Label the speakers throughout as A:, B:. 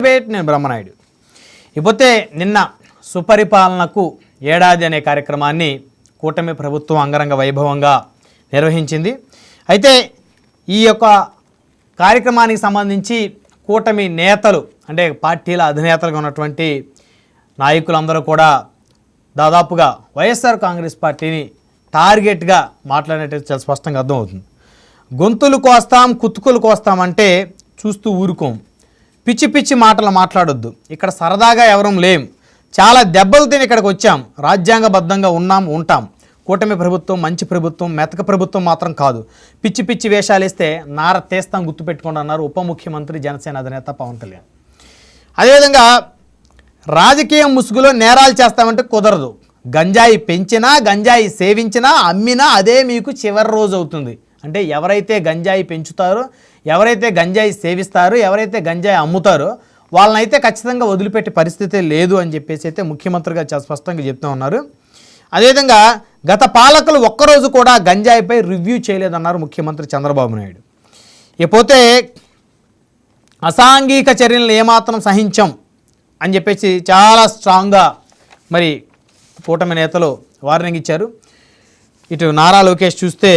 A: Debate. నేను బ్రహ్మనాయుడు. ఇకపోతే నిన్న సుపరిపాలనకు ఏడాది అనే కార్యక్రమాన్ని కూటమి ప్రభుత్వం అంగరంగ వైభవంగా నిర్వహించింది. అయితే ఈ యొక్క కార్యక్రమానికి సంబంధించి కూటమి నేతలు అంటే పార్టీల అధినేతలుగా ఉన్నటువంటి నాయకులందరూ కూడా దాదాపుగా వైఎస్ఆర్ కాంగ్రెస్ పార్టీని టార్గెట్గా మాట్లాడినట్టు చాలా స్పష్టంగా అర్థమవుతుంది. గొంతులు కోస్తాం, కుతుకులు కోస్తామంటే చూస్తూ ఊరుకోం, పిచ్చి పిచ్చి మాటలు మాట్లాడొద్దు, ఇక్కడ సరదాగా ఎవరం లేం, చాలా దెబ్బలు తిని ఇక్కడికి వచ్చాం, రాజ్యాంగబద్ధంగా ఉంటాం, కూటమి ప్రభుత్వం మంచి ప్రభుత్వం, మెతక ప్రభుత్వం మాత్రం కాదు, పిచ్చి పిచ్చి వేషాలు వేస్తే నార తీస్తాం గుర్తుపెట్టుకోండి అన్నారు ఉప ముఖ్యమంత్రి జనసేన అధినేత పవన్ కళ్యాణ్. అదేవిధంగా రాజకీయం ముసుగులో నేరాలు చేస్తామంటే కుదరదు, గంజాయి పెంచినా, గంజాయి సేవించినా, అమ్మినా అదే మీకు చివరి రోజు అవుతుంది. అంటే ఎవరైతే గంజాయి పెంచుతారో, ఎవరైతే గంజాయి సేవిస్తారో, ఎవరైతే గంజాయి అమ్ముతారో వాళ్ళనైతే ఖచ్చితంగా వదిలిపెట్టే పరిస్థితే లేదు అని చెప్పేసి అయితే ముఖ్యమంత్రిగా చాలా స్పష్టంగా చెప్తూ ఉన్నారు. అదేవిధంగా గత పాలకులు ఒక్కరోజు కూడా గంజాయిపై రివ్యూ చేయలేదన్నారు ముఖ్యమంత్రి చంద్రబాబు నాయుడు. ఇకపోతే అసాంఘిక చర్యలను ఏమాత్రం సహించం అని చెప్పేసి చాలా స్ట్రాంగ్గా మరి కూటమి నేతలు వార్నింగ్ ఇచ్చారు. ఇటు నారా లోకేష్ చూస్తే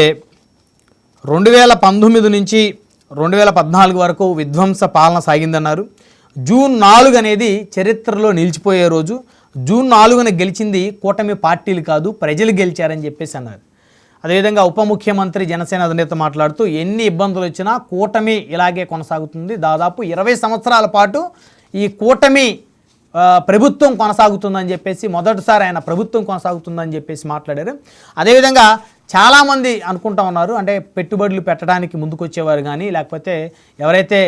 A: 2019 నుంచి 2014 వరకు విధ్వంస పాలన సాగిందన్నారు. జూన్ 4 అనేది చరిత్రలో నిలిచిపోయే రోజు. జూన్ 4న గెలిచింది కూటమి పార్టీలు కాదు, ప్రజలు గెలిచారని చెప్పేసి అన్నారు. అదేవిధంగా ఉప ముఖ్యమంత్రి జనసేన అధినేత మాట్లాడుతూ ఎన్ని ఇబ్బందులు వచ్చినా కూటమి ఇలాగే కొనసాగుతుంది, దాదాపు 20 సంవత్సరాల పాటు ఈ కూటమి ప్రభుత్వం కొనసాగుతుందని చెప్పేసి, మొదటిసారి ఆయన ప్రభుత్వం కొనసాగుతుందని చెప్పేసి మాట్లాడారు. అదేవిధంగా చాలామంది అనుకుంటా ఉన్నారు, అంటే పెట్టుబడులు పెట్టడానికి ముందుకొచ్చేవారు కానీ, లేకపోతే ఎవరైతే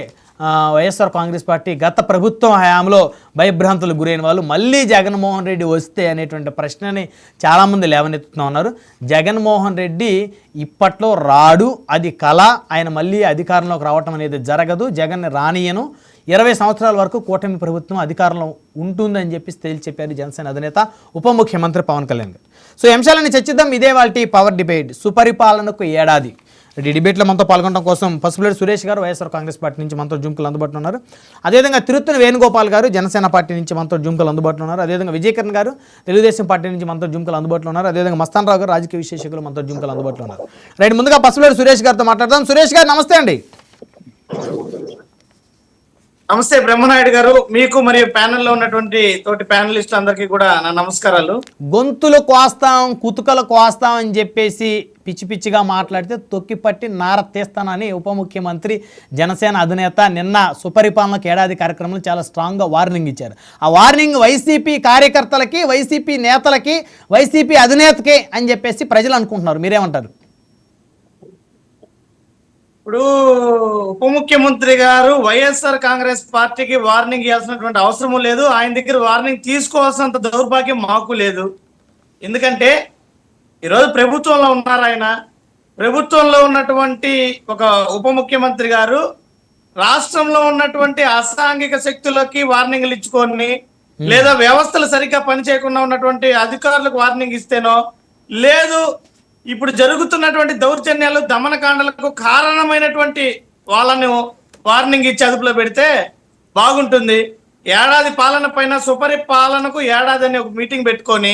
A: వైఎస్ఆర్ కాంగ్రెస్ పార్టీ గత ప్రభుత్వం హయాంలో భయభ్రాంతులకు గురైన వాళ్ళు మళ్ళీ జగన్మోహన్ రెడ్డి వస్తే అనేటువంటి ప్రశ్నని చాలామంది లేవనెత్తుతూ ఉన్నారు. జగన్మోహన్ రెడ్డి ఇప్పట్లో రాడు, అది కళ, ఆయన మళ్ళీ అధికారంలోకి రావటం అనేది జరగదు, జగన్ని రానియను, 20 సంవత్సరాల వరకు కూటమి ప్రభుత్వం అధికారంలో ఉంటుందని చెప్పి తేల్చి చెప్పారు జనసేన అధినేత ఉప ముఖ్యమంత్రి పవన్ కళ్యాణ్ గారు. సో ఈ అంశాలను చర్చిద్దాం. ఇదే వాళ్ళ పవర్ డిబేట్, సుపరిపాలనకు ఏడాది. ఈ డిబేట్లో మనతో పాల్గొనడం కోసం పసుపులేటి సురేష్ గారు వైఎస్ఆర్ కాంగ్రెస్ పార్టీ నుంచి మనతో జూమ్కలు అందుబాటులో ఉన్నారు. అదేవిధంగా తిరుత్తని వేణుగోపాల్ గారు జనసేన పార్టీ నుంచి మనతో జూమ్కలు అందుబాటులో ఉన్నారు. అదేవిధంగా విజయకరణ్ గారు తెలుగుదేశం పార్టీ నుంచి మనతో జూమ్కలు అందుబాటులో ఉన్నారు. అదేవిధంగా మస్తాన్ రావు గారు రాజకీయ విశ్లేషకులు మనతో జూమ్కలు అందుబాటులో ఉన్నారు. రైట్, ముందుగా పసుపులేటి సురేష్ గారితో మాట్లాడదాం. సురేష్ గారు నమస్తే అండి.
B: నమస్తే బ్రహ్మనాయుడు గారు, మీకు మరియు ప్యానెల్లో ఉన్నటువంటి తోటి ప్యానలిస్టులు అందరికీ కూడా నా నమస్కారాలు.
A: గొంతులు కోస్తాం, కుతుకలు కోస్తాం అని చెప్పేసి పిచ్చి పిచ్చిగా మాట్లాడితే తొక్కిపట్టి నార తీస్తానని ఉప ముఖ్యమంత్రి జనసేన అధినేత నిన్న సుపరిపాలనకు ఏడాది కార్యక్రమంలో చాలా స్ట్రాంగ్గా వార్నింగ్ ఇచ్చారు. ఆ వార్నింగ్ వైసీపీ కార్యకర్తలకి, వైసీపీ నేతలకి, వైసీపీ అధినేతకి అని చెప్పేసి ప్రజలు అనుకుంటున్నారు. మీరేమంటారు?
B: ఇప్పుడు ఉప ముఖ్యమంత్రి గారు వైఎస్ఆర్ కాంగ్రెస్ పార్టీకి వార్నింగ్ ఇవ్వాల్సినటువంటి అవసరం లేదు, ఆయన దగ్గర వార్నింగ్ తీసుకోవాల్సినంత దౌర్భాగ్యం మాకు లేదు. ఎందుకంటే ఈరోజు ప్రభుత్వంలో ఉన్నారు ఆయన. ప్రభుత్వంలో ఉన్నటువంటి ఒక ఉప ముఖ్యమంత్రి గారు రాష్ట్రంలో ఉన్నటువంటి అసాంఘిక శక్తులకి వార్నింగ్లు ఇచ్చుకొని, లేదా వ్యవస్థలు సరిగ్గా పనిచేయకుండా ఉన్నటువంటి అధికారులకు వార్నింగ్ ఇస్తేనో, లేదు ఇప్పుడు జరుగుతున్నటువంటి దౌర్జన్యాలు, దమనకాండలకు కారణమైనటువంటి వాళ్ళను వార్నింగ్ ఇచ్చి అదుపులో పెడితే బాగుంటుంది. ఏడాది పాలన పైన సుపరిపాలనకు ఏడాది అని ఒక మీటింగ్ పెట్టుకొని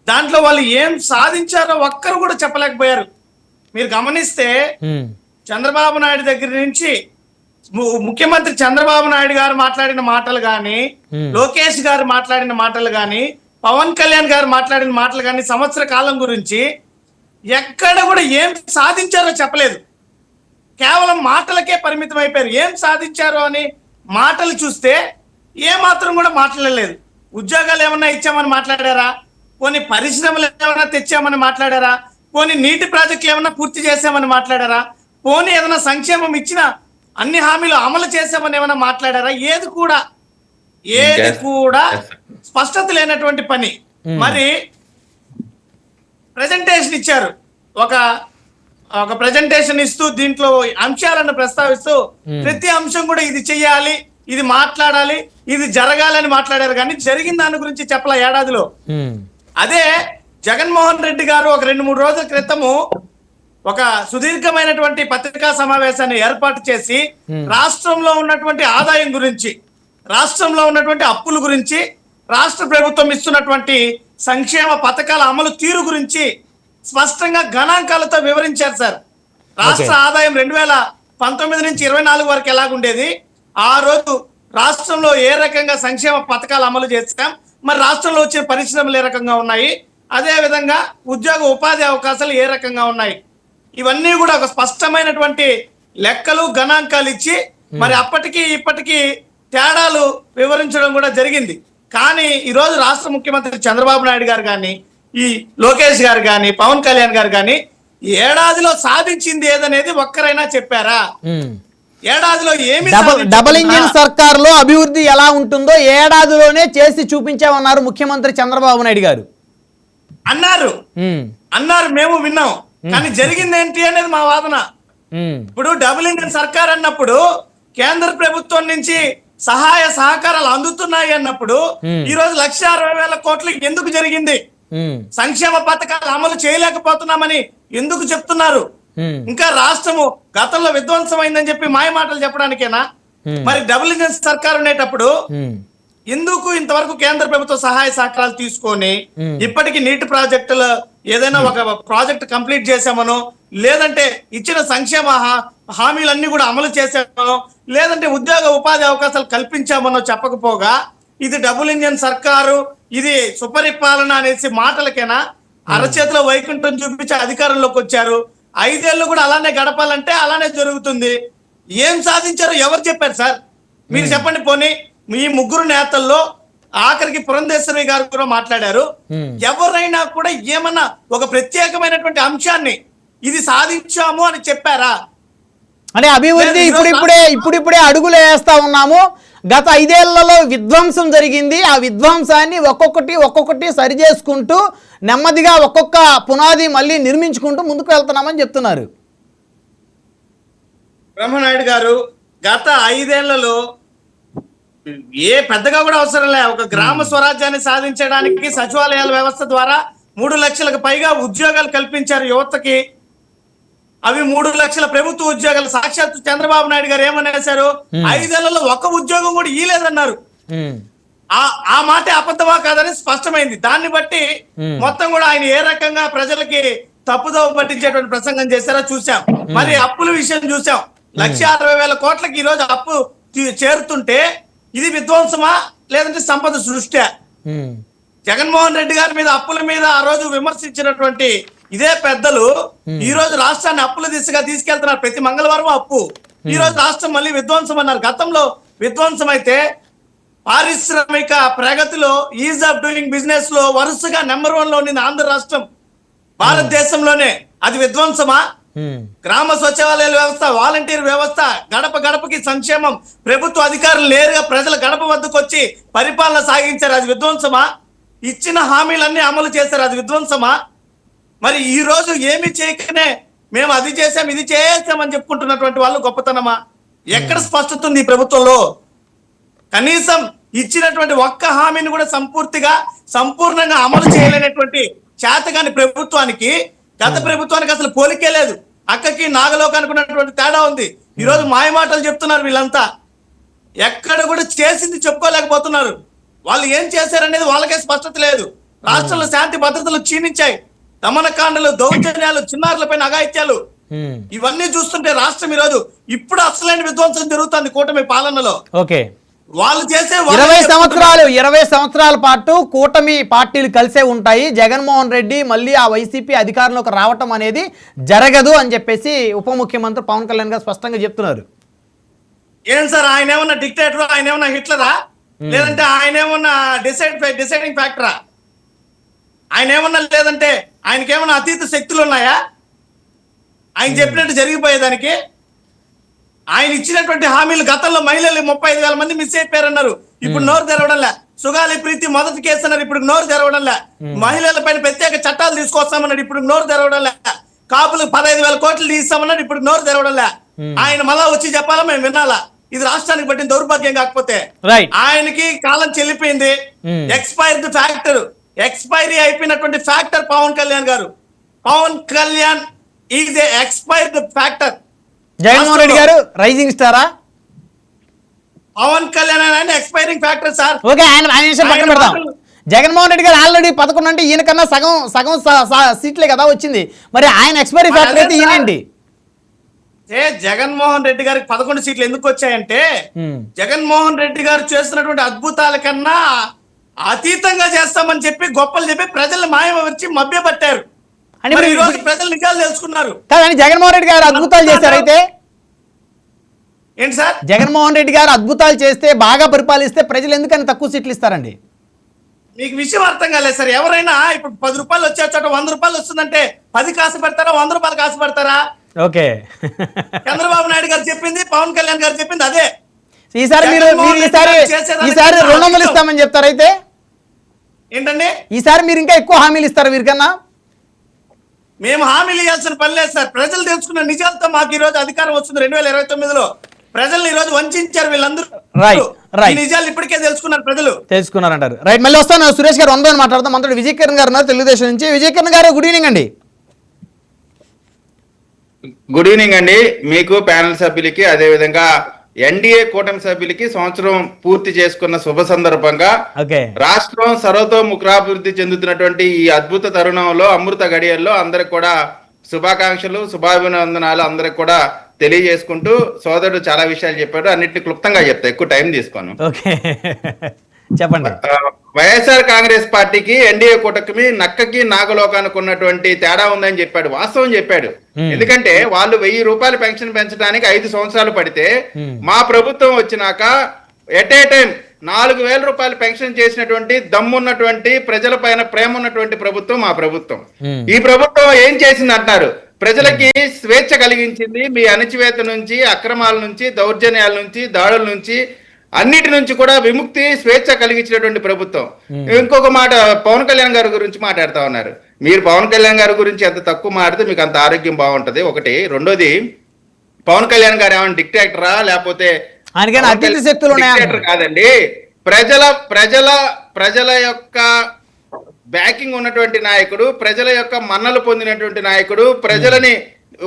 B: దాంట్లో వాళ్ళు ఏం సాధించారో ఒక్కరు కూడా చెప్పలేకపోయారు. మీరు గమనిస్తే చంద్రబాబు నాయుడు దగ్గర నుంచి ముఖ్యమంత్రి చంద్రబాబు నాయుడు గారు మాట్లాడిన మాటలు కానీ, లోకేష్ గారు మాట్లాడిన మాటలు కానీ, పవన్ కళ్యాణ్ గారు మాట్లాడిన మాటలు కానీ, సంవత్సర కాలం గురించి ఎక్కడ కూడా ఏం సాధించారో చెప్పలేదు. కేవలం మాటలకే పరిమితం అయిపోయారు. ఏం సాధించారో అని మాటలు చూస్తే ఏమాత్రం కూడా మాట్లాడలేదు. ఉద్యోగాలు ఏమన్నా ఇచ్చామని మాట్లాడారా? కొన్ని పరిశ్రమలు ఏమన్నా తెచ్చామని మాట్లాడారా? కొన్ని నీటి ప్రాజెక్టులు ఏమన్నా పూర్తి చేసామని మాట్లాడారా? పోనీ ఏదైనా సంక్షేమం ఇచ్చిన అన్ని హామీలు అమలు చేసామని ఏమైనా మాట్లాడారా? ఏది కూడా స్పష్టత లేనటువంటి పని. మరి ప్రెజెంటేషన్ ఇచ్చారు, ఒక ప్రెజెంటేషన్ ఇస్తూ దీంట్లో అంశాలను ప్రస్తావిస్తూ ప్రతి అంశం కూడా ఇది చెయ్యాలి, ఇది మాట్లాడాలి, ఇది జరగాలని మాట్లాడారు, కానీ జరిగిన దాని గురించి చెప్పలే ఏడాదిలో. అదే జగన్మోహన్ రెడ్డి గారు ఒక 2-3 రోజుల క్రితము ఒక సుదీర్ఘమైనటువంటి పత్రికా సమావేశాన్ని ఏర్పాటు చేసి రాష్ట్రంలో ఉన్నటువంటి ఆదాయం గురించి, రాష్ట్రంలో ఉన్నటువంటి అప్పుల గురించి, రాష్ట్ర ప్రభుత్వం ఇస్తున్నటువంటి సంక్షేమ పథకాల అమలు తీరు గురించి స్పష్టంగా గణాంకాలతో వివరించారు సార్. రాష్ట్ర ఆదాయం 2019 నుంచి 24 వరకు ఎలాగుండేది, ఆ రోజు రాష్ట్రంలో ఏ రకంగా సంక్షేమ పథకాలు అమలు చేస్తాం, మరి రాష్ట్రంలో వచ్చే పరిశ్రమలు ఏ రకంగా ఉన్నాయి, అదే విధంగా ఉద్యోగ ఉపాధి అవకాశాలు ఏ రకంగా ఉన్నాయి, ఇవన్నీ కూడా ఒక స్పష్టమైనటువంటి లెక్కలు గణాంకాలు ఇచ్చి మరి అప్పటికి ఇప్పటికీ తేడాలు వివరించడం కూడా జరిగింది. కానీ ఈ రోజు రాష్ట్ర ముఖ్యమంత్రి చంద్రబాబు నాయుడు గారు కానీ, ఈ లోకేష్ గారు కానీ, పవన్ కళ్యాణ్ గారు కానీ ఏడాదిలో సాధించింది ఏదనేది ఒక్కరైనా చెప్పారా? ఏడాదిలో ఏమి
A: డబుల్ ఇంజిన్ సర్కారులో అభివృద్ధి ఎలా ఉంటుందో ఏడాదిలోనే చేసి చూపించామన్నారు ముఖ్యమంత్రి చంద్రబాబు నాయుడు గారు.
B: అన్నారు మేము విన్నాం, కానీ జరిగింది ఏంటి అనేది మా వాదన. ఇప్పుడు డబుల్ ఇంజిన్ సర్కార్ అన్నప్పుడు కేంద్ర ప్రభుత్వం నుంచి సహాయ సహకారాలు అందుతున్నాయి అన్నప్పుడు ఈ రోజు 1,60,000 కోట్లు ఎందుకు జరిగింది? సంక్షేమ పథకాలు అమలు చేయలేకపోతున్నామని ఎందుకు చెప్తున్నారు? ఇంకా రాష్ట్రము గతంలో విధ్వంసమైందని చెప్పి మాయ మాటలు చెప్పడానికేనా? మరి డబుల్ ఇంజిన్ సర్కార్ ఉండేటప్పుడు ఎందుకు ఇంతవరకు కేంద్ర ప్రభుత్వ సహాయ సహకారాలు తీసుకొని ఇప్పటికీ నీటి ప్రాజెక్టులు ఏదైనా ఒక ప్రాజెక్ట్ కంప్లీట్ చేసామనో, లేదంటే ఇచ్చిన సంక్షేమ హామీలన్నీ కూడా అమలు చేసామనో, లేదంటే ఉద్యోగ ఉపాధి అవకాశాలు కల్పించామనో చెప్పకపోగా ఇది డబుల్ ఇంజిన్ సర్కారు, ఇది సుపరిపాలన అనేసి మాటలకేనా? అరచేతిలో వైకుంఠం చూపించి అధికారంలోకి వచ్చారు. 5 ఏళ్ళు కూడా అలానే గడపాలంటే అలానే జరుగుతుంది. ఏం సాధించారు? ఎవరు చెప్పారు సార్? మీరు చెప్పండి. పోనీ మీ ముగ్గురు నేతల్లో ఆఖరికి పురంధేశ్వరి గారు కూడా మాట్లాడారు. ఎవరైనా కూడా ఏమన్నా ఒక ప్రత్యేకమైనటువంటి అంశాన్ని ఇది సాధించాము అని చెప్పారా?
A: అంటే అభివృద్ధి ఇప్పుడిప్పుడే అడుగులు వేస్తా ఉన్నాము. గత 5 ఏళ్లలో విధ్వంసం జరిగింది. ఆ విధ్వంసాన్ని ఒక్కొక్కటి సరి చేసుకుంటూ నెమ్మదిగా ఒక్కొక్క పునాది మళ్ళీ నిర్మించుకుంటూ ముందుకు వెళ్తున్నామని చెప్తున్నారు.
B: బ్రహ్మనాయుడు గారు గత 5 ఏళ్లలో ఏ పెద్దగా కూడా అవసరం లే, ఒక గ్రామ స్వరాజ్యాన్ని సాధించడానికి సచివాలయాల వ్యవస్థ ద్వారా 3 లక్షలకు పైగా ఉద్యోగాలు కల్పించారు యువతకి. అవి 3 లక్షల ప్రభుత్వ ఉద్యోగాలు. సాక్షాత్ చంద్రబాబు నాయుడు గారు ఏమనేశారు? 5 ఏళ్లలో ఒక్క ఉద్యోగం కూడా ఇయ్యలేదన్నారు. ఆ మాట అబద్ధమా కాదని స్పష్టమైంది. దాన్ని బట్టి మొత్తం కూడా ఆయన ఏ రకంగా ప్రజలకి తప్పుదోవ పట్టించేటువంటి ప్రసంగం చేశారో చూసాం. మరి అప్పుల విషయం చూసాం. 1,60,000 కోట్లకి ఈ రోజు అప్పు చేరుతుంటే ఇది విధ్వంసమా లేదంటే సంపద సృష్టి? జగన్మోహన్ రెడ్డి గారి మీద అప్పుల మీద ఆ రోజు విమర్శించినటువంటి ఇదే పెద్దలు ఈ రోజు రాష్ట్రాన్ని అప్పుల దిశగా తీసుకెళ్తున్నారు. ప్రతి మంగళవారం అప్పు. ఈ రోజు రాష్ట్రం మళ్ళీ విధ్వంసం అన్నారు. గతంలో విధ్వంసం అయితే పారిశ్రామిక ప్రగతిలో, ఈజ్ ఆఫ్ డూయింగ్ బిజినెస్ లో వరుసగా నెంబర్ 1 లో ఉంది ఆంధ్ర రాష్ట్రం భారతదేశంలోనే. అది విధ్వంసమా? గ్రామ సచివాలయాల వ్యవస్థ, వాలంటీర్ వ్యవస్థ, గడప గడపకి సంక్షేమం, ప్రభుత్వ అధికారులు నేరుగా ప్రజల గడప వద్దకు వచ్చి పరిపాలన సాగించారు. అది విధ్వంసమా? ఇచ్చిన హామీలన్నీ అమలు చేశారు. అది విధ్వంసమా? మరి ఈ రోజు ఏమి చేయకనే మేము అది చేసాం ఇది చేసామని చెప్పుకుంటున్నటువంటి వాళ్ళు గొప్పతనమా? ఎక్కడ స్పష్టత ఉంది ఈ ప్రభుత్వంలో? కనీసం ఇచ్చినటువంటి ఒక్క హామీని కూడా సంపూర్ణంగా అమలు చేయలేనటువంటి చేతగాని ప్రభుత్వానికి, గత ప్రభుత్వానికి అసలు పోలికే లేదు. అక్కకి నాగలోకానికి ఉన్నటువంటి తేడా ఉంది. ఈ రోజు మాయ మాటలు చెప్తున్నారు వీళ్ళంతా. ఎక్కడ కూడా చేసింది చెప్పుకోలేకపోతున్నారు. వాళ్ళు ఏం చేశారనేది వాళ్ళకే స్పష్టత లేదు. రాష్ట్రంలో శాంతి భద్రతలు క్షీణించాయి. దమనకాండలు, దౌర్జన్యాలు, చిన్నారులపైన అఘాయిత్యాలు, ఇవన్నీ చూస్తుంటే రాష్ట్రం ఈ రోజు ఇప్పుడు అసలైన విధ్వంసం జరుగుతుంది కూటమి పాలనలో.
A: ఓకే,
B: వాళ్ళు చేసే
A: 20 సంవత్సరాల పాటు కూటమి పార్టీలు కలిసే ఉంటాయి. జగన్మోహన్ రెడ్డి మళ్ళీ ఆ వైసీపీ అధికారంలోకి రావటం అనేది జరగదు అని చెప్పేసి ఉప ముఖ్యమంత్రి పవన్ కళ్యాణ్ గారు స్పష్టంగా చెప్తున్నారు.
B: ఏం సార్, ఆయన ఏమన్నా డిక్టేటరా? ఆయన ఏమన్నా హిట్లరా? లేదంటే ఆయన ఏమన్నా డిసైడింగ్ ఫ్యాక్టరా? ఆయన ఏమన్నా లేదంటే ఆయనకేమన్నా అతీత శక్తులు ఉన్నాయా? ఆయన చెప్పినట్టు జరిగిపోయేదానికి? ఆయన ఇచ్చినటువంటి హామీలు గతంలో మహిళలు 35,000 మంది మిస్ అయిపోయారన్నారు. ఇప్పుడు నోరు తెరవడంలే. సుగాలి ప్రీతి మొదటి కేసు అన్నారు, ఇప్పుడు నోరు తెరవడంలే. మహిళల పైన ప్రత్యేక చట్టాలు తీసుకొస్తామన్నాడు, ఇప్పుడు నోరు తెరవడంలే. కాపులకు 15,000 కోట్లు తీస్తామన్నాడు, ఇప్పుడు నోరు తెరవడంలే. ఆయన మళ్ళా వచ్చి చెప్పాలా, మేము వినాలా? ఇది రాష్ట్రానికి పట్టిన దౌర్భాగ్యం కాకపోతే? ఆయనకి కాలం చెల్లిపోయింది. ఎక్స్పైర్డ్ ఫ్యాక్టర్, ఎక్స్పైరీ అయిపోయినటువంటి factor Pawan Kalyan garu. Pawan Kalyan is a expired factor.
A: Jaganmohan Reddy garu rising స్టారా?
B: Pawan Kalyan expiring factor sir.
A: Okay, ఆయన విషయం పక్కన పెడతాం. జగన్మోహన్ రెడ్డి గారు ఆల్రెడీ 11 అంటే ఈయనకన్నా సగం సీట్లే కదా వచ్చింది. మరి ఆయన ఎక్స్పైరీ ఫ్యాక్టర్ అయితే ఈయనండి.
B: జగన్మోహన్ రెడ్డి గారికి 11 సీట్లు ఎందుకు వచ్చాయంటే జగన్మోహన్ రెడ్డి గారు చేస్తున్నటువంటి అద్భుతాల కన్నా అతీతంగా చేస్తామని చెప్పి గొప్పలు చెప్పి ప్రజల్ని మాయమర్చి మభ్యపట్టారు. అంటే ఈ రోజు ప్రజలు నిజాలు తెలుసుకున్నారు.
A: కానీ జగన్మోహన్ రెడ్డి గారు అద్భుతాలు చేశారు. అయితే
B: ఏంటి సార్,
A: జగన్మోహన్ రెడ్డి గారు అద్భుతాలు చేస్తే బాగా పరిపాలిస్తే ప్రజలు ఎందుకని తక్కువ సీట్లు ఇస్తారండి?
B: మీకు విషయం అర్థం కాలేదు సార్. ఎవరైనా ఇప్పుడు 10 రూపాయలు వచ్చే చోట 100 రూపాయలు వస్తుందంటే 10 కాసు పెడతారా, 100 రూపాయలు కాసు పెడతారా?
A: ఓకే,
B: చంద్రబాబు నాయుడు గారు చెప్పింది, పవన్ కళ్యాణ్ గారు చెప్పింది అదే.
A: ఈసారి మీరు ఈసారి 200 ఇస్తామని చెప్తారు. అయితే
B: ఏంటండి,
A: ఈసారి మీరు ఇంకా ఎక్కువ హామీలు ఇస్తారు వీరికన్నా?
B: మేము హామీలు ఇవ్వాల్సిన పని లేదు సార్. ప్రజలు తెలుసుకున్న నిజాలతో మాకు ఈ రోజు అధికారం వస్తుంది. 2029లో ప్రజల్ని ఈ రోజు వంచారు వీళ్ళందరూ. ఈ నిజాలు ఇప్పటికే తెలుసుకున్నారంటారు.
A: రైట్, మళ్ళీ వస్తాను. సురేష్ గారు వందని మాట్లాడదాం. మంత్రుడు విజయ్ కిరణ్ గారు ఉన్నారు తెలుగుదేశం నుంచి. విజయ్ కిరణ్ గారు, గుడ్ ఈవినింగ్ అండి.
C: గుడ్ ఈవినింగ్ అండి. మీకు ప్యానెల్ సభ్యులకి, అదే విధంగా ఎన్డీఏ కూటమి సభ్యులకి సంవత్సరం పూర్తి చేసుకున్న శుభ సందర్భంగా రాష్ట్రం సర్వతోముఖాభివృద్ధి చెందుతున్నటువంటి ఈ అద్భుత తరుణంలో, అమృత గడియల్లో అందరికి కూడా శుభాకాంక్షలు, శుభాభినందనాలు అందరికి కూడా తెలియజేసుకుంటూ, సోదరుడు చాలా విషయాలు చెప్పాడు. అన్నింటినీ క్లుప్తంగా చెప్తా, ఎక్కువ టైం తీసుకోను.
A: చెప్పండి.
C: వైఎస్ఆర్ కాంగ్రెస్ పార్టీకి ఎన్డీఏ కూటమి నక్కకి నాగలోకానికి ఉన్నటువంటి తేడా ఉందని చెప్పాడు. వాస్తవం చెప్పాడు. ఎందుకంటే వాళ్ళు 1000 రూపాయలు పెన్షన్ పెంచడానికి 5 సంవత్సరాలు పడితే, మా ప్రభుత్వం వచ్చినాక ఎట్ ఏ టైం 4000 రూపాయలు పెన్షన్ చేసినటువంటి దమ్మున్నటువంటి, ప్రజల పైన ప్రేమ ఉన్నటువంటి ప్రభుత్వం మా ప్రభుత్వం. ఈ ప్రభుత్వం ఏం చేసింది అంటారు? ప్రజలకి స్వేచ్ఛ కలిగించింది. మీ అణచివేత నుంచి, అక్రమాల నుంచి, దౌర్జన్యాల నుంచి, దాడుల నుంచి, అన్నిటి నుంచి కూడా విముక్తి, స్వేచ్ఛ కలిగించినటువంటి ప్రభుత్వం. ఇంకొక మాట, పవన్ కళ్యాణ్ గారి గురించి మాట్లాడుతా ఉన్నారు. మీరు పవన్ కళ్యాణ్ గారి గురించి ఎంత తక్కువ మాట్లాడితే మీకు అంత ఆరోగ్యం బాగుంటది. ఒకటి. రెండోది, పవన్ కళ్యాణ్ గారు ఏమైనా డిక్టేటరా, లేకపోతే డిక్టేటర్ కాదండి. ప్రజల యొక్క బ్యాకింగ్ ఉన్నటువంటి నాయకుడు, ప్రజల యొక్క మన్నలు పొందినటువంటి నాయకుడు, ప్రజలని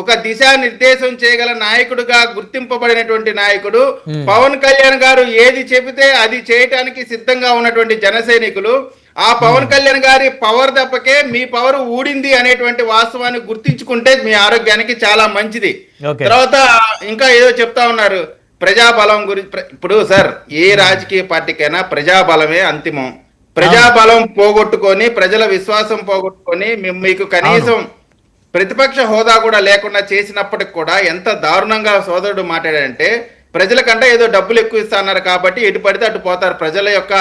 C: ఒక దిశా నిర్దేశం చేయగల నాయకుడుగా గుర్తింపబడినటువంటి నాయకుడు పవన్ కళ్యాణ్ గారు. ఏది చెబితే అది చేయటానికి సిద్ధంగా ఉన్నటువంటి జన సైనికులు. ఆ పవన్ కళ్యాణ్ గారి పవర్ దెబ్బకే మీ పవర్ ఊడింది అనేటువంటి వాస్తవాన్ని గుర్తించుకుంటే మీ ఆరోగ్యానికి చాలా మంచిది. తర్వాత ఇంకా ఏదో చెప్తా ఉన్నారు ప్రజాబలం గురించి. ఇప్పుడు సార్, ఏ రాజకీయ పార్టీకైనా ప్రజాబలమే అంతిమం. ప్రజాబలం పోగొట్టుకొని, ప్రజల విశ్వాసం పోగొట్టుకొని, మీకు కనీసం ప్రతిపక్ష హోదా కూడా లేకుండా చేసినప్పటికి కూడా ఎంత దారుణంగా సోదరుడు మాట్లాడాడంటే, ప్రజల కంటే ఏదో డబ్బులు ఎక్కువ ఇస్తున్నారు కాబట్టి ఎటు పడితే అటు పోతారు. ప్రజల యొక్క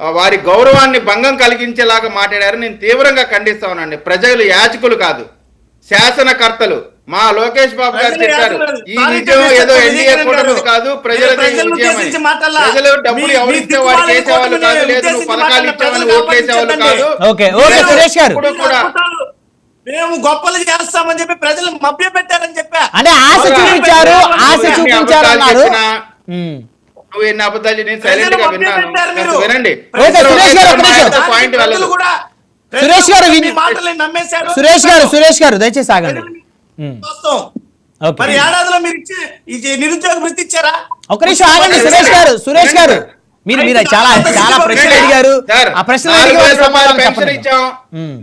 C: వారి గౌరవాన్ని భంగం కలిగించేలాగా మాట్లాడారు. నేను తీవ్రంగా ఖండిస్తా ఉన్నాను. ప్రజలు యాచకులు కాదు, శాసనకర్తలు. మా లోకేష్ బాబు గారు చెప్పారు, ఈ విజయం ఏదో ఎన్డీఏ కూటమి కాదు, ప్రజలది విజయం. ప్రజలు డబ్బులు ఎవరిస్తే వాడు చేసేవాళ్ళు కాదు, లేదు నువ్వు పథకాలు ఇచ్చావని ఓట్లు వేసేవాళ్ళు కాదు. ఇప్పుడు కూడా
B: మేము గొప్పలు చేస్తామని చెప్పి ప్రజలు మభ్య పెట్టారని చెప్పా.
A: అంటే ఆశ చూపించారు, ఆశ చూపించారు అన్నారు.
C: నువ్వు ఎన్ని అబద్ధాలు, నేను సైలెంట్ గా విన్నాను, వినండి.
A: సురేష్ గారు దయచేసి ఆగండి.
B: మరి ఏడాదిలో మీరు ఇచ్చే నిరుద్యోగ వృత్తి ఇచ్చారా?
A: ఒక నిమిషం ఆగండి. సురేష్ గారు మీరు చాలా ప్రశ్నలు అడిగారు. ఆ
C: పెన్షన్ ఇచ్చాం,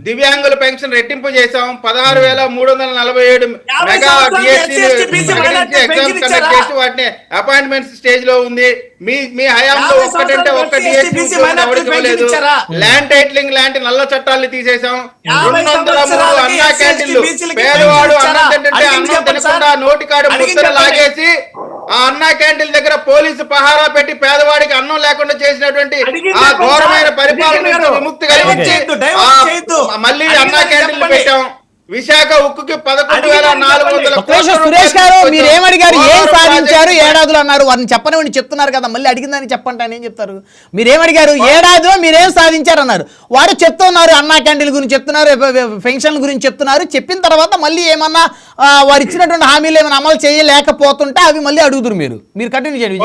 C: దివ్యాంగుల పెన్షన్ రెట్టింపు చేశాం, 16,347 మెగా డిఎస్సీ ఎగ్జామ్స్ కండక్ట్ చేసి వాటిని అపాయింట్మెంట్ స్టేజ్ లో ఉంది. మీ హయాంలో ఒక్కటంటే ఒక్క డిఎస్సీ ఇవ్వలేదు. ల్యాండ్ టైటిలింగ్ లాంటి నల్ల చట్టాలను తీసేసాం. 203 అన్నా క్యాంటీన్లు. పేదవాడు అన్నం తింటే అన్నం తినకుండా నోటికాడు ముద్దలు లాగేసి ఆ అన్నా క్యాంటీన్ దగ్గర పోలీసు పహారా పెట్టి పేదవాడికి అన్నం లేకుండా చేసినటువంటి ఆ ఘోరమైన పరిపాలన విముక్తి కలిగించి మళ్ళీ అన్నా క్యాంటీన్లు పెట్టాం. విశాఖ ఉక్కుకి 11,400.
A: సురేష్ గారు మీరేమడిగారు? ఏం సాధించారు ఏడాదిలో అన్నారు. వారిని చెప్పనివ్వండి, చెప్తున్నారు కదా, మళ్ళీ అడిగిందని చెప్పండి అని ఏం చెప్తారు? మీరేమడిగారు? ఏడాదిలో మీరేం సాధించారు అన్నారు. వారు చెప్తున్నారు, అన్నా క్యాంటీన్ గురించి చెప్తున్నారు, పెన్షన్ గురించి చెప్తున్నారు. చెప్పిన తర్వాత మళ్ళీ ఏమన్నా వారు ఇచ్చినటువంటి హామీలు ఏమైనా అమలు చేయలేకపోతుంటే అవి మళ్ళీ అడుగుతారు. మీరు కంటిన్యూ చేయండి.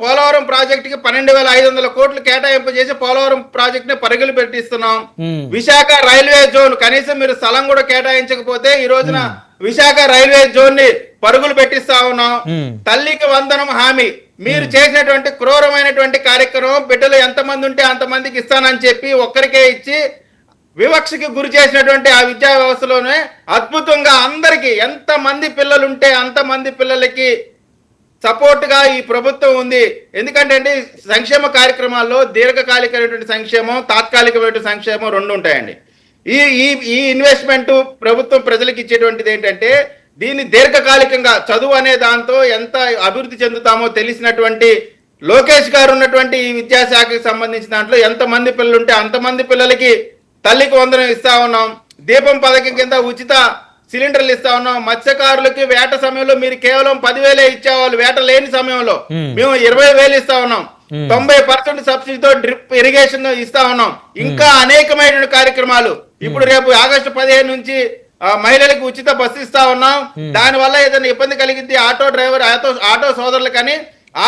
C: పోలవరం ప్రాజెక్ట్ కి 12,500 కోట్లు కేటాయింపు చేసి పోలవరం ప్రాజెక్ట్ ని పరుగులు పెట్టిస్తున్నాం. విశాఖ రైల్వే జోన్ కనీసం మీరు స్థలం కూడా కేటాయించకపోతే ఈ రోజున విశాఖ రైల్వే జోన్ ని పరుగులు పెట్టిస్తా ఉన్నాం. తల్లికి వందనం హామీ మీరు చేసినటువంటి క్రూరమైనటువంటి కార్యక్రమం, బిడ్డలు ఎంతమంది ఉంటే అంతమందికి ఇస్తానని చెప్పి ఒక్కరికే ఇచ్చి వివక్షకి గురి చేసినటువంటి ఆ విద్యా వ్యవస్థలోనే అద్భుతంగా అందరికీ ఎంతమంది పిల్లలు ఉంటే అంతమంది పిల్లలకి సపోర్ట్ గా ఈ ప్రభుత్వం ఉంది. ఎందుకంటే అండి, సంక్షేమ కార్యక్రమాల్లో దీర్ఘకాలికమైనటువంటి సంక్షేమం, తాత్కాలికమైనటువంటి సంక్షేమం రెండు ఉంటాయండి. ఈ ఈ ఈ ఇన్వెస్ట్మెంట్ ప్రభుత్వం ప్రజలకు ఇచ్చేటువంటిది ఏంటంటే, దీన్ని దీర్ఘకాలికంగా చదువు అనే దాంతో ఎంత అభివృద్ధి చెందుతామో తెలిసినటువంటి లోకేష్ గారు ఉన్నటువంటి ఈ విద్యాశాఖకి సంబంధించిన దాంట్లో ఎంతమంది పిల్లలు ఉంటే అంతమంది పిల్లలకి తల్లికి వందనం ఇస్తా ఉన్నాం. దీపం పథకం కింద ఉచిత సిలిండర్లు ఇస్తా ఉన్నాం. మత్స్యకారులకి వేట సమయంలో మీరు కేవలం 10,000 ఇచ్చేవాళ్ళు, వేట లేని సమయంలో మేము 20,000 ఇస్తా ఉన్నాం. 90% సబ్సిడీతో డ్రిప్ ఇరిగేషన్ ఇస్తా ఉన్నాం. ఇంకా అనేకమైన కార్యక్రమాలు. ఇప్పుడు రేపు ఆగస్టు 15 నుంచి మహిళలకు ఉచిత బస్సు ఇస్తా ఉన్నాం. దాని వల్ల ఏదైనా ఇబ్బంది కలిగింది ఆటో డ్రైవర్, ఆటో సోదరులు కానీ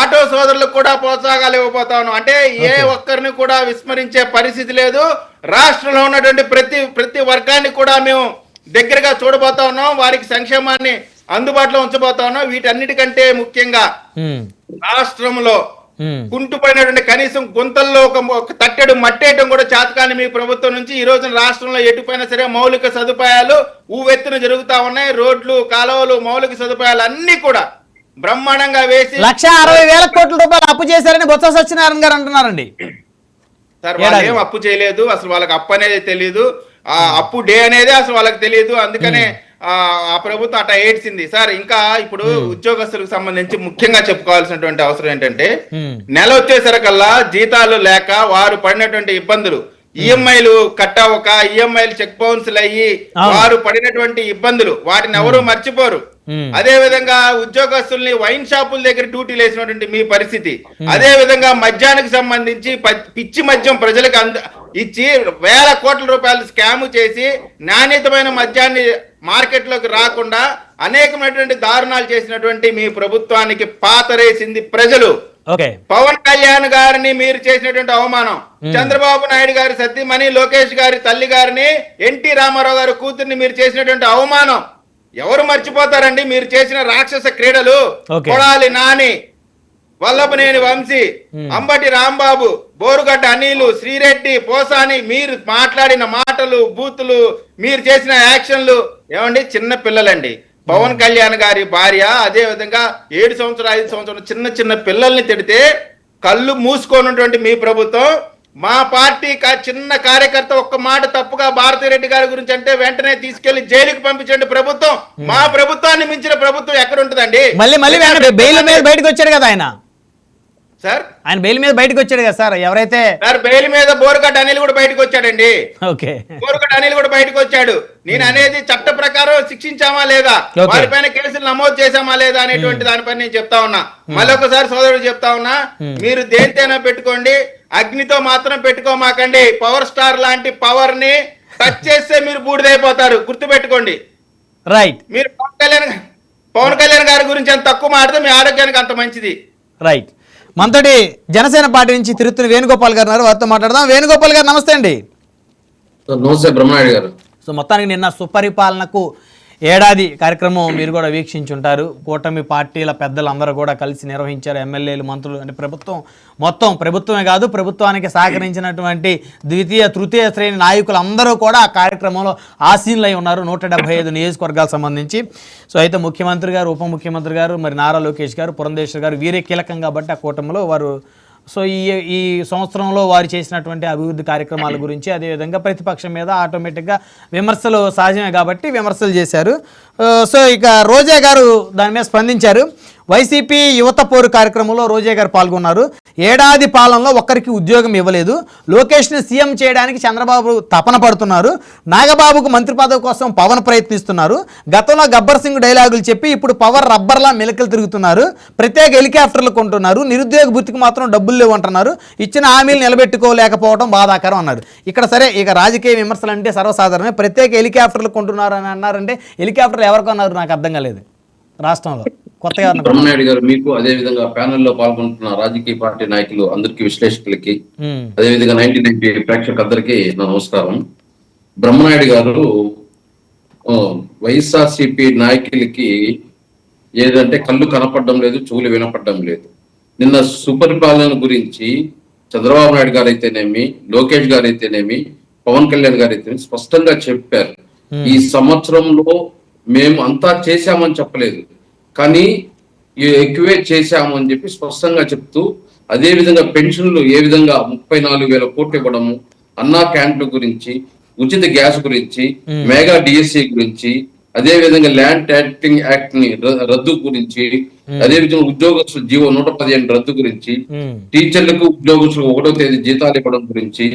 C: ఆటో సోదరులకు కూడా ప్రోత్సాహాలు ఇవ్వబోతా ఉన్నాం. అంటే ఏ ఒక్కరిని కూడా విస్మరించే పరిస్థితి లేదు. రాష్ట్రంలో ఉన్నటువంటి ప్రతి వర్గాన్ని కూడా మేము దగ్గరగా చూడబోతా ఉన్నాం. వారికి సంక్షేమాన్ని అందుబాటులో ఉంచబోతా ఉన్నాం. వీటన్నిటికంటే ముఖ్యంగా రాష్ట్రంలో కుంటుపడినటువంటి కనీసం గుంతల్లో ఒక తట్టెడు మట్టేయటం కూడా చేతకాని మీ ప్రభుత్వం నుంచి ఈ రోజున రాష్ట్రంలో ఎటుపోయినా సరే మౌలిక సదుపాయాలు ఊవెత్తున జరుగుతా ఉన్నాయి. రోడ్లు, కాలువలు, మౌలిక సదుపాయాలు అన్ని కూడా బ్రహ్మాండంగా వేసి
A: 1,60,000 కోట్ల రూపాయలు అప్పు చేశారని బొత్స సత్యనారాయణ గారు అంటున్నారండి.
C: సార్, వాళ్ళు ఏం అప్పు చేయలేదు. అసలు వాళ్ళకి అప్పు అనేది తెలియదు. ఆ అప్పు డే అనేది అసలు వాళ్ళకి తెలియదు. అందుకనే ఆ ప్రభుత్వం అట్లా ఏడ్చింది. సార్, ఇంకా ఇప్పుడు ఉద్యోగస్తులకు సంబంధించి ముఖ్యంగా చెప్పుకోవాల్సినటువంటి అవసరం ఏంటంటే, నెల వచ్చేసరికల్లా జీతాలు లేక వారు పడినటువంటి ఇబ్బందులు, ఈఎంఐలు కట్ అవ్వక, ఈఎంఐలు చెక్ బౌన్స్లు అయ్యి వారు పడినటువంటి ఇబ్బందులు వాటిని ఎవరు మర్చిపోరు. అదే విధంగా ఉద్యోగస్తుల్ని వైన్ షాపుల దగ్గర డ్యూటీలు వేసినటువంటి మీ పరిస్థితి, అదే విధంగా మద్యానికి సంబంధించి పిచ్చి మద్యం ప్రజలకు ఇచ్చి వేల కోట్ల రూపాయలు స్కామ్ చేసి నాణ్యతమైన మద్యాన్ని మార్కెట్లోకి రాకుండా అనేకమైనటువంటి దారుణాలు చేసినటువంటి మీ ప్రభుత్వానికి పాతరేసింది ప్రజలు. పవన్ కళ్యాణ్ గారిని మీరు చేసినటువంటి అవమానం, చంద్రబాబు నాయుడు గారి సతీమణి లోకేష్ గారి తల్లి గారిని, ఎన్టీ రామారావు గారి కూతుర్ని మీరు చేసినటువంటి అవమానం ఎవరు మర్చిపోతారండి? మీరు చేసిన రాక్షస క్రీడలు, కొడాలి నాని, వల్లభనేని వంశీ, అంబటి రాంబాబు, బోరుగడ్డ అనిలు, శ్రీరెడ్డి, పోసాని, మీరు మాట్లాడిన మాటలు, బూతులు, మీరు చేసిన యాక్షన్లు ఏమండి? చిన్న పిల్లలండి. పవన్ కళ్యాణ్ గారి భార్య అదే విధంగా 7 సంవత్సరాలు 5 సంవత్సరాలు చిన్న పిల్లల్ని తిడితే కళ్ళు మూసుకున్నటువంటి మీ ప్రభుత్వం, మా పార్టీ చిన్న కార్యకర్త ఒక్క మాట తప్పుగా భారతిరెడ్డి గారి గురించి అంటే వెంటనే తీసుకెళ్లి జైలుకి పంపించండి ప్రభుత్వం. మా ప్రభుత్వాన్ని మించిన ప్రభుత్వం ఎక్కడ ఉంటుందండి?
A: మళ్ళీ బెయిల్ మీద బయటకు వచ్చాడు కదా ఆయన.
C: సార్,
A: ఆయన బెయిల్ మీద బయటకు వచ్చాడు కదా సార్. ఎవరైతే
C: సార్ బెయిల్ మీద బోరుగడ్డ అనిల్ కూడా బయటకు వచ్చాడండి.
A: ఓకే,
C: బోరుగడ్డ అనిల్ కూడా బయటకు వచ్చాడు. నేను అనేది చట్ట ప్రకారం శిక్షించామా లేదా, వారిపైన కేసులు నమోదు చేశామా లేదా అనేటువంటి దానిపైన నేను చెప్తా ఉన్నా. మళ్ళొకసారి సోదరుడు చెప్తా ఉన్నా, మీరు దేనితోనైనా పెట్టుకోండి, అగ్నితో మాత్రం పెట్టుకోమాకండి. పవర్ స్టార్ లాంటి పవర్ ని టచ్ చేస్తే మీరు బూడిదైపోతారు, గుర్తుపెట్టుకోండి.
A: రైట్.
C: మీరు పవన్ కళ్యాణ్ గారి గురించి అంత తక్కువ మాట్లాడితే మీ ఆరోగ్యానికి అంత మంచిది.
A: రైట్. మనతోటి జనసేన పార్టీ నుంచి తిరుత్తు వేణుగోపాల్ గారు ఉన్నారు, వారితో మాట్లాడదాం. వేణుగోపాల్ గారు నమస్తే అండి.
D: నమస్తే బ్రహ్మనాయుడు గారు.
A: సో మొత్తానికి నిన్న సుపరిపాలనకు ఏడాది కార్యక్రమం మీరు కూడా వీక్షించుంటారు. కూటమి పార్టీల పెద్దలందరూ కూడా కలిసి నిర్వహించారు. ఎమ్మెల్యేలు, మంత్రులు, అంటే ప్రభుత్వమే కాదు, ప్రభుత్వానికి సహకరించినటువంటి ద్వితీయ తృతీయ శ్రేణి నాయకులందరూ కూడా ఆ కార్యక్రమంలో ఆసీనులై ఉన్నారు. 175 నియోజకవర్గాలకు సంబంధించి. సో అయితే ముఖ్యమంత్రి గారు, ఉప ముఖ్యమంత్రి గారు, మరి నారా లోకేష్ గారు, పురంధేశ్వర్ గారు వీరే కీలకం కాబట్టి ఆ కూటమిలో వారు సో ఈ సంవత్సరంలో వారు చేసినటువంటి అభివృద్ధి కార్యక్రమాల గురించి, అదేవిధంగా ప్రతిపక్షం మీద ఆటోమేటిక్గా విమర్శలు సహజమే కాబట్టి విమర్శలు చేశారు. సో ఇక రోజా గారు దాని మీద స్పందించారు. వైసీపీ యువత పోరు కార్యక్రమంలో రోజా గారు పాల్గొన్నారు. ఏడాది పాలనలో ఒక్కరికి ఉద్యోగం ఇవ్వలేదు. లోకేష్ని సీఎం చేయడానికి చంద్రబాబు తపన పడుతున్నారు. నాగబాబుకు మంత్రి పదవి కోసం పవన్ ప్రయత్నిస్తున్నారు. గతంలో గబ్బర్ సింగ్ డైలాగులు చెప్పి ఇప్పుడు పవర్ రబ్బర్లా మెలికలు తిరుగుతున్నారు. ప్రత్యేక హెలికాప్టర్లు కొంటున్నారు. నిరుద్యోగ భృతికి మాత్రం డబ్బులు లేవు అంటున్నారు. ఇచ్చిన హామీలు నిలబెట్టుకోలేకపోవడం బాధాకరం అన్నారు. ఇక్కడ సరే, ఇక రాజకీయ విమర్శలు అంటే సర్వసాధారణమే. ప్రత్యేక హెలికాప్టర్లు కొంటున్నారు అని అన్నారంటే హెలికాప్టర్లు ఎవరు కొన్నారు నాకు అర్థం కాలేదు. రాష్ట్రంలో కొత్తగా
D: బ్రహ్మనాయుడు గారు, మీకు అదే విధంగా ప్యానెల్ లో పాల్గొంటున్న రాజకీయ పార్టీ నాయకులు అందరికీ, విశ్లేషకులకి, అదే విధంగా 1990 ప్రేక్షకులందరికీ నా నమస్కారం. బ్రహ్మనాయుడు గారు వైఎస్ఆర్సీపీ నాయకులకి ఏదంటే కళ్ళు కనపడడం లేదు, చెవులు వినపడడం లేదు. నిన్న సుపరిపాలన గురించి చంద్రబాబు నాయుడు గారు అయితేనేమి, లోకేష్ గారు అయితేనేమి, పవన్ కళ్యాణ్ గారు అయితేనేమి స్పష్టంగా చెప్పారు. ఈ సంవత్సరంలో మేము అంతా చేశామని చెప్పలేదు, కానీ ఎక్కువే చేశాము అని చెప్పి స్పష్టంగా చెప్తూ, అదే విధంగా పెన్షన్లు ఏ విధంగా 34,000 కోట్లు ఇవ్వడము, అన్నా క్యాంటీన్ గురించి, ఉచిత గ్యాస్ గురించి, మెగా డిఎస్సి గురించి, అదే విధంగా ల్యాండ్ టైటిలింగ్ యాక్ట్ ని రద్దు గురించి, అదే విధంగా ఉద్యోగస్తులు జీవో 115 రద్దు గురించి, టీచర్లకు ఉద్యోగస్తులకు 1వ తేదీ జీతాలు ఇవ్వడం గురించి,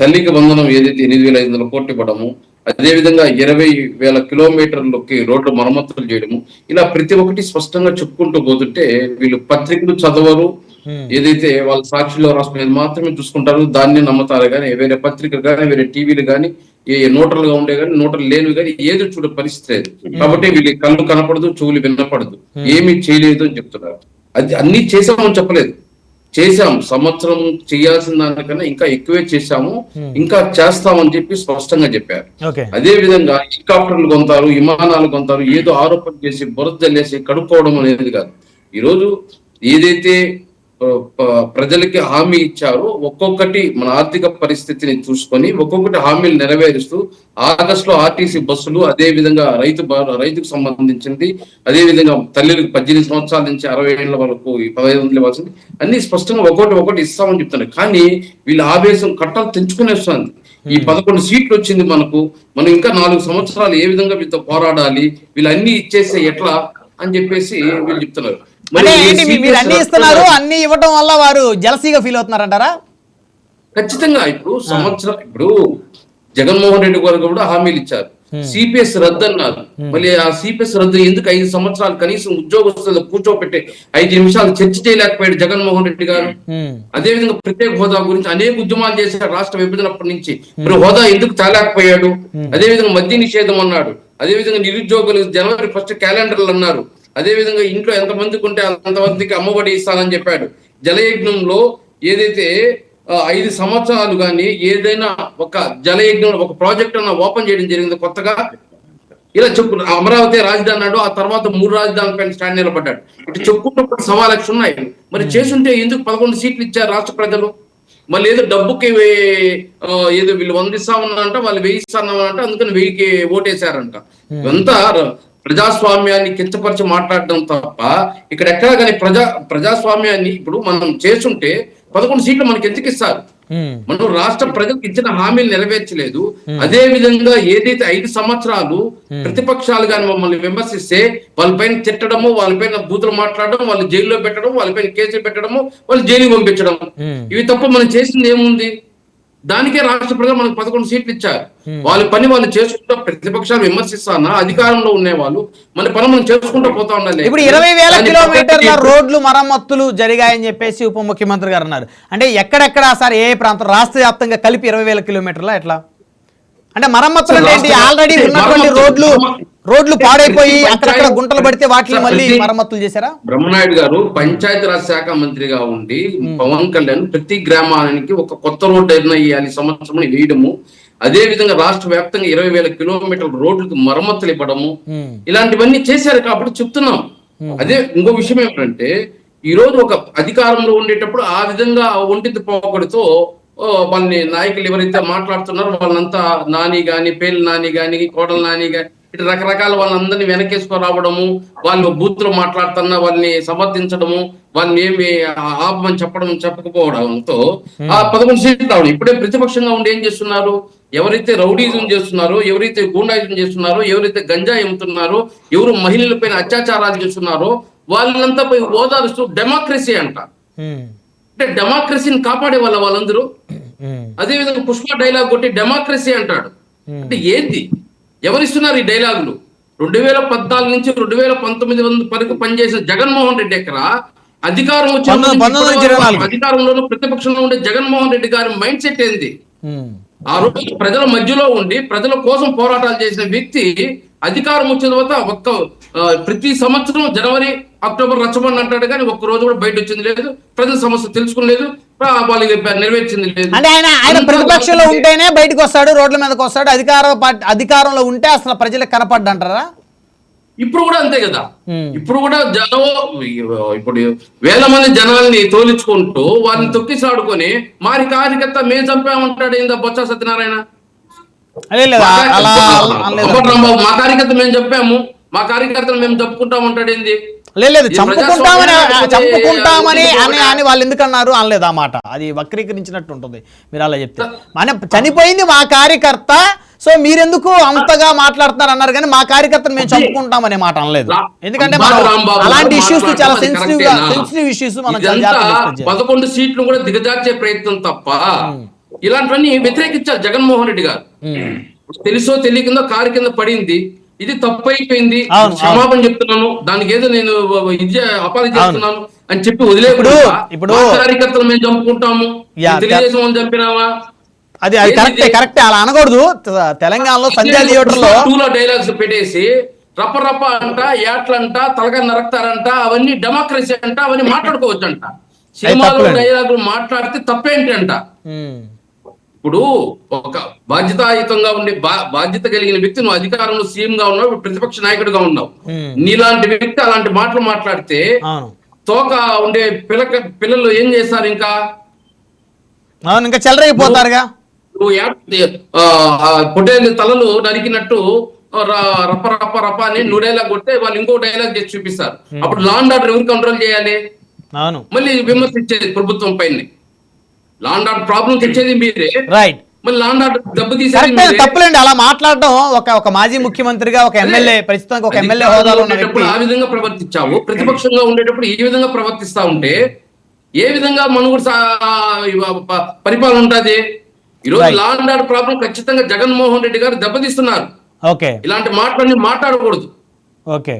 D: తల్లికి వందనం ఏదైతే 8,500 కోట్లు ఇవ్వడము, అదే విధంగా 20,000 కిలోమీటర్లకి రోడ్లు మరమ్మతులు చేయడము, ఇలా ప్రతి ఒక్కటి స్పష్టంగా చెప్పుకుంటూ పోతుంటే వీళ్ళు పత్రికలు చదవరు, ఏదైతే వాళ్ళ సాక్షిలో రాసుకునేది మాత్రమే చూసుకుంటారు, దాన్ని నమ్ముతారు. కానీ వేరే పత్రికలు కానీ, వేరే టీవీలు కానీ, ఏ న్యూట్రల్ గా ఉండే కానీ, న్యూట్రల్ లేనివి కానీ ఏదో చూడ పరిస్థితి లేదు. కాబట్టి వీళ్ళకి కళ్ళు కనపడదు, చెవులు వినపడదు, ఏమీ చేయలేదు అని చెప్తున్నారు. అది అన్ని చేసామని చెప్పలేదు, చేశాం, సంవత్సరం చేయాల్సిన దానికన్నా ఇంకా ఎక్కువే చేశాము, ఇంకా చేస్తామని చెప్పి స్పష్టంగా చెప్పారు. అదే విధంగా హెలికాప్టర్లు కొంటారు, విమానాలు కొంటారు, ఏదో ఆరోపణ చేసి బురద జల్లేసి కడుక్కోవడం అనేది కాదు. ఈరోజు ఏదైతే ప్రజలకి హామీ ఇచ్చారో ఒక్కొక్కటి మన ఆర్థిక పరిస్థితిని చూసుకొని ఒక్కొక్కటి హామీలు నెరవేరుస్తూ ఆగస్టులో ఆర్టీసీ బస్సులు, అదే విధంగా రైతుకు సంబంధించింది, అదే విధంగా తల్లిలకు 18 సంవత్సరాల నుంచి 60 ఏళ్ల వరకు 1500 ఇవ్వాల్సింది అన్ని స్పష్టంగా ఒక్కొక్కటి ఇస్తామని చెప్తున్నారు. కానీ వీళ్ళ ఆవేశం కట్టాలు తెంచుకునేస్తుంది. ఈ 11 సీట్లు వచ్చింది మనం ఇంకా 4 సంవత్సరాలు ఏ విధంగా వీళ్ళతో పోరాడాలి, వీళ్ళు అన్ని ఇచ్చేస్తే ఎట్లా అని చెప్పేసి వీళ్ళు చెప్తున్నారు.
A: మీరు అన్ని ఇస్తున్నారు, అన్ని ఇవ్వటం వల్ల వారు జలసీగా ఫీల్ అవుతున్నారంటారా?
D: ఖచ్చితంగా. ఇప్పుడు జగన్మోహన్ రెడ్డి గారు కూడా హామీలు ఇచ్చారు, సిపిఎస్ రద్దు అన్నారు. మళ్ళీ ఆ సిపిఎస్ రద్దు ఎందుకు 5 సంవత్సరాలు కనీసం ఉద్యోగస్తులు కూర్చోబెట్టి 5 నిమిషాలు చర్చ చేయలేకపోయాడు జగన్మోహన్ రెడ్డి గారు. అదే విధంగా ప్రత్యేక హోదా గురించి అనేక ఉద్యమాలు చేశారు రాష్ట్ర విభజనప్పటి నుంచి, మరి హోదా ఎందుకు తేలేకపోయాడు? అదే విధంగా మద్య నిషేధం అన్నాడు, అదే విధంగా నిరుద్యోగులు జనవరి 1 క్యాలెండర్లు అన్నారు, అదే విధంగా ఇంట్లో ఎంతమందికి ఉంటే అంతమందికి అమ్మఒడి ఇస్తానని చెప్పాడు. జలయజ్ఞంలో ఏదైతే 5 సంవత్సరాలు కానీ ఏదైనా ఒక జలయజ్ఞం ఒక ప్రాజెక్ట్ అన్న ఓపెన్ చేయడం జరిగింది కొత్తగా. ఇలా చెప్పు, అమరావతి రాజధాని అన్నాడు, ఆ తర్వాత 3 రాజధానుల పైన స్టాండ్ నిలబడ్డాడు. ఇటు చెప్పుకుంటూ 1.25 లక్షలు ఉన్నాయి. మరి చేసుంటే ఎందుకు 11 సీట్లు ఇచ్చారు రాష్ట్ర ప్రజలు? మళ్ళీ ఏదో డబ్బుకి ఏదో వీళ్ళు 100 ఇస్తామన్నారంట, వాళ్ళు 1000 ఇస్తామన్నారంట, అందుకని 1000కి ఓటేశారంట. ఇదంతా ప్రజాస్వామ్యాన్ని కించపరిచి మాట్లాడడం తప్ప ఇక్కడ ఎక్కడా కానీ ప్రజాస్వామ్యాన్ని ఇప్పుడు మనం చేస్తుంటే 11 సీట్లు మనకి ఎందుకు ఇస్తారు? మనం రాష్ట్ర ప్రజలకు ఇచ్చిన హామీలు నెరవేర్చలేదు. అదే విధంగా ఏదైతే 5 సంవత్సరాలు ప్రతిపక్షాలు కానీ మమ్మల్ని విమర్శిస్తే వాళ్ళపైన తిట్టడము, వాళ్ళపైన బూతులు మాట్లాడడం, వాళ్ళు జైల్లో పెట్టడం, వాళ్ళపైన కేసులు పెట్టడము, వాళ్ళు జైలుకి పంపించడం, ఇవి తప్ప మనం చేసింది ఏముంది? దానికే రాష్ట్ర ప్రజలు మనకు 11 సీట్లు ఇచ్చారు. వాళ్ళ పని వాళ్ళు చేసుకుంటూ ప్రతిపక్షాలు విమర్శిస్తానా, అధికారంలో ఉండే వాళ్ళు మన పని మనం చేసుకుంటూ పోతా ఉండాలి.
A: ఇప్పుడు 20,000 కిలోమీటర్ల రోడ్లు మరమ్మతులు జరిగాయని చెప్పేసి ఉప ముఖ్యమంత్రి గారు అన్నారు. అంటే ఎక్కడెక్కడ సార్, ఏ ప్రాంతం, రాష్ట్ర వ్యాప్తంగా కలిపి 20,000 కిలోమీటర్ల ఎట్లా? అంటే మరమ్మతులు ఏంటి? ఆల్రెడీ ఉన్నటువంటి రోడ్లు పాడైపోయి అక్కడక్కడ గుంటలు పడితే వాటిని మళ్ళీ మరమ్మతులు చేశారా?
D: బ్రహ్మనాయుడు గారు పంచాయతీరాజ్ శాఖ మంత్రిగా ఉండి పవన్ కళ్యాణ్ ప్రతి గ్రామానికి ఒక కొత్త రోడ్డు వేయాలి సంవత్సరం వేయడము, అదే విధంగా రాష్ట్ర వ్యాప్తంగా 20,000 కిలోమీటర్ల రోడ్లకు మరమ్మతులు ఇవ్వడము, ఇలాంటివన్నీ చేశారు కాబట్టి చెప్తున్నాం. అదే ఇంకో విషయం ఏమిటంటే, ఈ రోజు ఒక అధికారంలో ఉండేటప్పుడు ఆ విధంగా ఒంటిది పోకడితో వాళ్ళని నాయకులు ఎవరైతే మాట్లాడుతున్నారో వాళ్ళంతా నాని గాని, పేలు నాని గాని, కోడల నాని గాని, ఇటు రకరకాల వాళ్ళందరినీ వెనకేసుకొని రావడము, వాళ్ళు బూత్లో మాట్లాడుతున్నా వాళ్ళని సమర్థించడము, వాళ్ళని ఏమి ఆపమని చెప్పకపోవడంతో ఆ 11 సీట్లు రావడం. ఇప్పుడే ప్రతిపక్షంగా ఉండి ఏం చేస్తున్నారు? ఎవరైతే రౌడీజం చేస్తున్నారో, ఎవరైతే గూండాయిజం చేస్తున్నారో, ఎవరైతే గంజాయి అమ్ముతున్నారో, ఎవరు మహిళలపైన అత్యాచారాలు చేస్తున్నారో వాళ్ళంతా పోయి ఓదారుస్తూ డెమోక్రసీ అంట. అంటే డెమోక్రసీని కాపాడే వాళ్ళందరూ. అదే విధంగా పుష్ప డైలాగ్ కొట్టి డెమోక్రసీ అంటాడు. అంటే ఏంటి, ఎవరిస్తున్నారు ఈ డైలాగులు? 2014 నుంచి 2019 వరకు పనిచేసిన జగన్మోహన్ రెడ్డి ఎక్కడ అధికారం వచ్చిన అధికారంలోనూ ప్రతిపక్షంలో ఉండే జగన్మోహన్ రెడ్డి గారి మైండ్ సెట్ ఏంది? ఆ రోజు ప్రజల మధ్యలో ఉండి ప్రజల కోసం పోరాటాలు చేసిన వ్యక్తి అధికారం వచ్చిన తర్వాత ప్రతి సంవత్సరం జనవరి, అక్టోబర్ రచ్చబండి అంటాడు, కానీ ఒక్క రోజు కూడా బయట వచ్చింది లేదు, ప్రజల సమస్య తెలుసుకోలేదు, వాళ్ళకి నెరవేర్చింది లేదు.
A: అంటే ఆయన ప్రతిపక్షంలో ఉంటేనే బయటకు వస్తాడు, రోడ్ల మీదకి వస్తాడు, అధికారంలో ఉంటే అసలు ప్రజలకు కనపడ్డంటారా?
D: ఇప్పుడు కూడా అంతే కదా. ఇప్పుడు కూడా జనం ఇప్పుడు వేల మంది జనాల్ని తోలించుకుంటూ వారిని తొక్కిసాడుకొని మారి కార్యకర్త మేము చంపామంటాడు ఏందా బొత్స సత్యనారాయణ. రాంబాబు మా కార్యకర్త మేము చెప్పాము, మా కార్యకర్తలు మేము చెప్పుకుంటాం అంటాడు ఏంది.
A: లేదు చంపుకుంటామని అని వాళ్ళు ఎందుకు అన్నారు అనలేదు ఆ మాట. అది వక్రీకరించినట్టు ఉంటుంది మీరు అలా చెప్తే. మన చనిపోయింది మా కార్యకర్త, సో మీరెందుకు అంతగా మాట్లాడుతున్నారు అన్నారు, కానీ మా కార్యకర్తను మేము చంపుకుంటాం అనే మాట అనలేదు. ఎందుకంటే అలాంటి ఇష్యూస్ చాలా సెన్సిటివ్ ఇష్యూస్. మనం
D: 11 సీట్లు కూడా దిగజార్చే ప్రయత్నం తప్ప ఇలాంటివన్నీ వ్యతిరేకించాలి జగన్మోహన్ రెడ్డి గారు. తెలుసో తెలియకుండా కారు కింద పడింది, ఇది తప్పు అయిపోయింది, క్షమాపణ చెప్తున్నాను, దానికి ఏదో నేను అపాధి చేస్తున్నాను అని చెప్పి వదిలేప్పుడు కార్యకర్తలు మేము చంపుకుంటాము, తెలుగుదేశం వాళ్ళు చంపినావా,
A: అది కరెక్టే అలా అనకూడదు. తెలంగాణలో సంజయ్ థియేటర్లో
D: డైలాగ్స్ పెట్టేసి రప్ప రప్ప అంట, ఏట్లంట, తలగా నరక్తారంట, అవన్నీ డెమోక్రసీ అంట, అవన్నీ మాట్లాడుకోవచ్చు అంట. సినిమాలో డైలాగులు మాట్లాడితే తప్పేంటి అంట. ఇప్పుడు ఒక బాధ్యతాయుతంగా ఉండే బాధ్యత కలిగిన వ్యక్తి నువ్వు అధికారంలో సీఎం గా ఉన్నావు, ప్రతిపక్ష నాయకుడిగా ఉన్నావు, నీలాంటి వ్యక్తి అలాంటి మాటలు మాట్లాడితే తోక ఉండే పిల్లలు ఏం చేస్తారు, ఇంకా
A: చెలరైపోతారుగా.
D: పొట్టేలు తలలు నరికినట్టు రప్ప రప్ప రప్ప అని నువ్వు డైలాగ్ కొడితే వాళ్ళు ఇంకో డైలాగ్ చేసి చూపిస్తారు. అప్పుడు లా అండ్ ఆర్డర్ ఎవరు కంట్రోల్ చేయాలి? మళ్ళీ విమర్శించేది ప్రభుత్వం పైన. లా అండ్ ఆర్డర్ ప్రాబ్లం తెచ్చేది మీరే, మళ్ళీ లా అండ్ ఆర్డర్ దెబ్బతీసేది.
A: తప్పులేండి అలా మాట్లాడడం. ఒక మాజీ ముఖ్యమంత్రిగా, ఒక ఎమ్మెల్యే, ప్రస్తుతానికి ఒక ఎమ్మెల్యే హోదాలో
D: ఉండేటప్పుడు ఆ విధంగా ప్రవర్తించావు, ప్రతిపక్షంగా ఉండేటప్పుడు ఈ విధంగా ప్రవర్తిస్తా ఉంటే ఏ విధంగా మనుగడ పరిపాలన ఉంటది? ఈరోజు లా అండ్ ఆర్డర్ ప్రాబ్లం ఖచ్చితంగా జగన్మోహన్ రెడ్డి గారు దెబ్బతీస్తున్నారు. ఇలాంటి మాటలన్నీ మాట్లాడకూడదు.
A: ఓకే,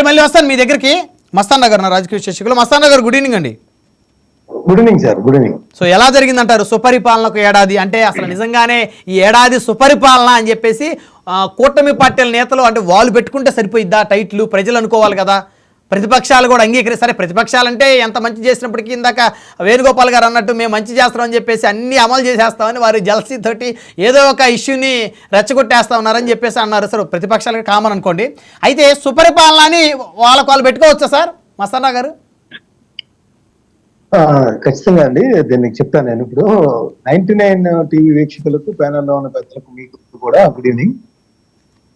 A: మళ్ళీ వస్తాను మీ దగ్గరికి. మస్తాన్ నగర్ నా రాజకీయ విశ్లేషకులు. మస్తాన్ నగర్, గుడ్ ఈవినింగ్ అండి.
E: Good evening sir. Good evening.
A: So ఎలా జరిగిందంటారు సుపరిపాలనకు ఏడాది? అంటే అసలు నిజంగానే ఈ ఏడాది సుపరిపాలన అని చెప్పేసి కూటమి పార్టీల నేతలు అంటే వాళ్ళు పెట్టుకుంటే సరిపోయిద్దా టైటిల్? ప్రజలు అనుకోవాలి కదా, ప్రతిపక్షాలు కూడా అంగీకరిస్తారు. ఎంతమంటే ఎంత మంచి చేసినప్పటికీ ఇందాక వేణుగోపాల్ గారు అన్నట్టు మేము మంచి చేస్తామని చెప్పేసి అన్ని అమలు చేసేస్తామని వారి జలసీ తోటి ఏదో ఒక ఇష్యూని రెచ్చగొట్టేస్తా ఉన్నారని చెప్పేసి అన్నారు. సార్ ప్రతిపక్షాలకు కామన్ అనుకోండి. అయితే సుపరిపాలన అని వాళ్ళు పెట్టుకోవచ్చా సార్ మస్తానా గారు?
E: ఖచ్చితంగా అండి, దీన్ని చెప్తాను నేను. ఇప్పుడు 99 టీవీ వీక్షకులకు, ప్యానెల్లో ఉన్న పెద్దలకు, మీకు కూడా గుడ్ ఈవినింగ్.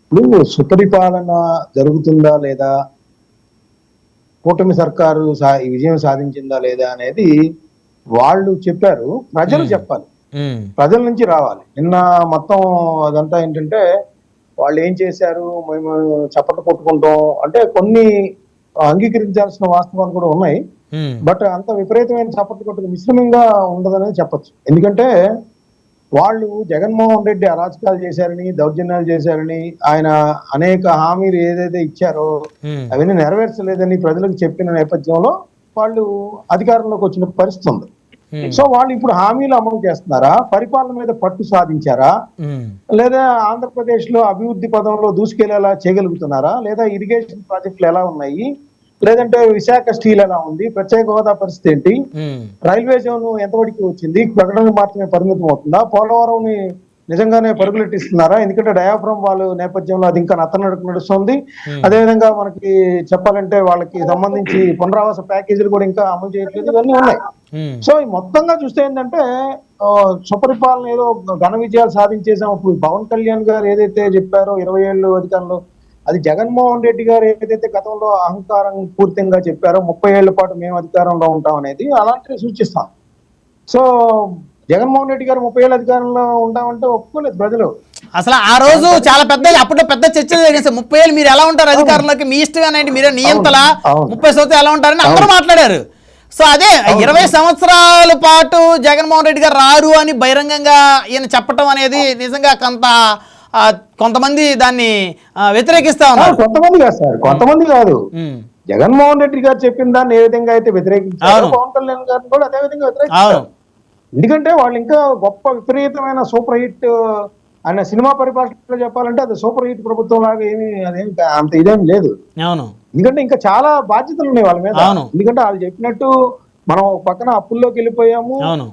E: ఇప్పుడు సుపరిపాలన జరుగుతుందా లేదా, కూటమి సర్కారు విజయం సాధించిందా లేదా అనేది వాళ్ళు చెప్పారు, ప్రజలు చెప్పాలి, ప్రజల నుంచి రావాలి. నిన్న మొత్తం అదంతా ఏంటంటే వాళ్ళు ఏం చేశారు, మేము చప్పట్లు కొట్టుకుంటాం అంటే కొన్ని అంగీకరించాల్సిన వాస్తవాలు కూడా ఉన్నాయి. బట్ అంత విపరీతమైన చప్పట్లు కొట్టుకు మిశ్రమంగా ఉండదనేది చెప్పచ్చు. ఎందుకంటే వాళ్ళు జగన్మోహన్ రెడ్డి అరాచకాలు చేశారని, దౌర్జన్యాలు చేశారని, ఆయన అనేక హామీలు ఏదైతే ఇచ్చారో అవన్నీ నెరవేర్చలేదని ప్రజలకు చెప్పిన నేపథ్యంలో వాళ్ళు అధికారంలోకి వచ్చిన పరిస్థితి ఉంది. సో వాళ్ళు ఇప్పుడు హామీలు అమలు చేస్తున్నారా, పరిపాలన మీద పట్టు సాధించారా, లేదా ఆంధ్రప్రదేశ్ లో అభివృద్ధి పదంలో దూసుకెళ్లేలా చేయగలుగుతున్నారా, లేదా ఇరిగేషన్ ప్రాజెక్టులు ఎలా ఉన్నాయి, లేదంటే విశాఖ స్టీల్ ఎలా ఉంది, ప్రత్యేక హోదా పరిస్థితి ఏంటి, రైల్వే జోన్ ఎంతవరకు వచ్చింది, ప్రకటనకు మాత్రమే పరిమితం అవుతుందా, పోలవరం నిజంగానే పరుగులెట్టిస్తున్నారా? ఎందుకంటే డయాఫ్రమ్ వాళ్ళ నేపథ్యంలో అది ఇంకా నడుస్తుంది. అదేవిధంగా మనకి చెప్పాలంటే వాళ్ళకి సంబంధించి పునరావాస ప్యాకేజీలు కూడా ఇంకా అమలు చేయట్లేదు, ఇవన్నీ ఉన్నాయి. సో మొత్తంగా చూస్తే ఏంటంటే సుపరిపాలన ఏదో ఘన విజయాలు సాధించేసాం. ఇప్పుడు పవన్ కళ్యాణ్ గారు ఏదైతే చెప్పారో 20 ఏళ్ళు అధికారంలో, అది జగన్మోహన్ రెడ్డి గారు ఏదైతే గతంలో అహంకారం పూర్తిగా చెప్పారో 30 ఏళ్ల పాటు మేము అధికారంలో ఉంటాం అనేది అలాంటివి సూచిస్తాం. సో జగన్మోహన్ రెడ్డి గారు 30 ఏళ్ళ అధికారంలో ఉంటామంటే ఒప్పుకోలేదు ప్రజలు.
A: అసలు ఆ రోజు చాలా పెద్ద, అప్పుడు పెద్ద చర్చ జరిగింది. 30 ఏళ్ళు మీరు ఎలా ఉంటారు అధికారంలోకి, మీ ఇష్టమేనండి, మీరే నియంతలా 30 సంవత్సరాలు ఎలా ఉంటారని అందరూ మాట్లాడారు. సో అదే 20 సంవత్సరాల పాటు జగన్మోహన్ రెడ్డి గారు రారు అని బహిరంగంగా ఈయన చెప్పటం అనేది నిజంగా కొంతమంది దాన్ని వ్యతిరేకిస్తా ఉన్నారు.
E: కొంతమంది కాదు సార్, కొంతమంది కాదు. జగన్మోహన్ రెడ్డి గారు చెప్పిన దాన్ని ఏ విధంగా అయితే వ్యతిరేకించారు, పవన్ కళ్యాణ్ గారిని కూడా అదే విధంగా వ్యతిరేకించారు. ఎందుకంటే వాళ్ళు ఇంకా గొప్ప విపరీతమైన సూపర్ హిట్ అనే సినిమా పరిభాషలో చెప్పాలంటే అది సూపర్ హిట్ ప్రభుత్వం లాగా అదేమి అంత ఇదేం లేదు. ఎందుకంటే ఇంకా చాలా బాధ్యతలు ఉన్నాయి వాళ్ళ మీద. ఎందుకంటే వాళ్ళు చెప్పినట్టు మనం ఒక పక్కన అప్పుల్లోకి వెళ్ళిపోయాము.
A: అవును.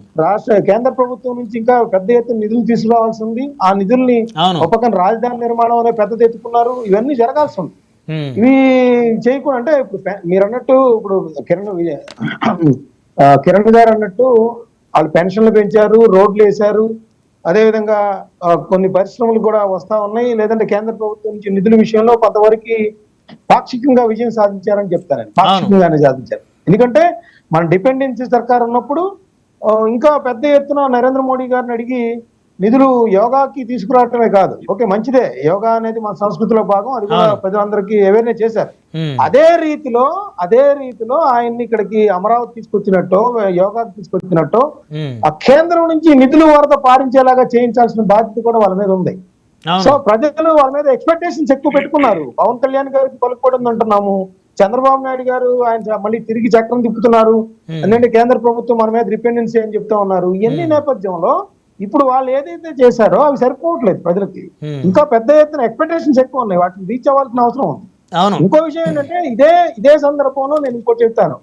E: కేంద్ర ప్రభుత్వం నుంచి ఇంకా పెద్ద ఎత్తున నిధులు తీసుకురావాల్సి ఉంది. ఆ నిధుల్ని
A: అవును.
E: ఒక పక్కన రాజధాని నిర్మాణం అనే పెద్దది ఎత్తుకున్నారు. ఇవన్నీ జరగాల్సి ఉంది. ఇవి చేయకుండా అంటే ఇప్పుడు మీరు అన్నట్టు ఇప్పుడు కిరణ్ గారు అన్నట్టు వాళ్ళు పెన్షన్లు పెంచారు, రోడ్లు వేశారు. అదేవిధంగా కొన్ని పరిశ్రమలు కూడా వస్తా ఉన్నాయి. లేదంటే కేంద్ర ప్రభుత్వం నుంచి నిధుల విషయంలో కొంతవరకు పాక్షికంగా విజయం సాధించారని చెప్తారండి. పాక్షికంగానే సాధించారు. ఎందుకంటే మన డిపెండెన్సీ సర్కార్ ఉన్నప్పుడు ఇంకా పెద్ద ఎత్తున నరేంద్ర మోడీ గారిని అడిగి నిధులు యోగాకి తీసుకురావటమే కాదు, ఓకే మంచిదే, యోగా అనేది మన సంస్కృతిలో భాగం, అది కూడా ప్రజలందరికీ అవేర్నెస్ చేశారు. అదే రీతిలో ఆయన్ని ఇక్కడికి అమరావతి తీసుకొచ్చినట్టు, యోగాకి తీసుకొచ్చినట్టు ఆ కేంద్రం నుంచి నిధులు వరద పారించేలాగా చేయించాల్సిన బాధ్యత కూడా వాళ్ళ మీద ఉంది. సో ప్రజలు వాళ్ళ మీద ఎక్స్పెక్టేషన్స్ ఎక్కువ పెట్టుకున్నారు. పవన్ కళ్యాణ్ గారికి పలుకుపడింది అంటున్నాము, చంద్రబాబు నాయుడు గారు ఆయన మళ్ళీ తిరిగి చక్రం తిప్పుతున్నారు, ఎందుకంటే కేంద్ర ప్రభుత్వం మన మీద డిపెండెన్సీ అని చెప్తా ఉన్నారు. ఇవన్నీ నేపథ్యంలో ఇప్పుడు వాళ్ళు ఏదైతే చేశారో అవి సరిపోవట్లేదు ప్రజలకి. ఇంకా పెద్ద ఎత్తున ఎక్స్పెక్టేషన్స్ ఎక్కువ ఉన్నాయి, వాటిని రీచ్ అవ్వాల్సిన అవసరం ఉంది. ఇంకో విషయం ఏంటంటే ఇదే సందర్భంలో నేను ఇంకో చెప్తాను,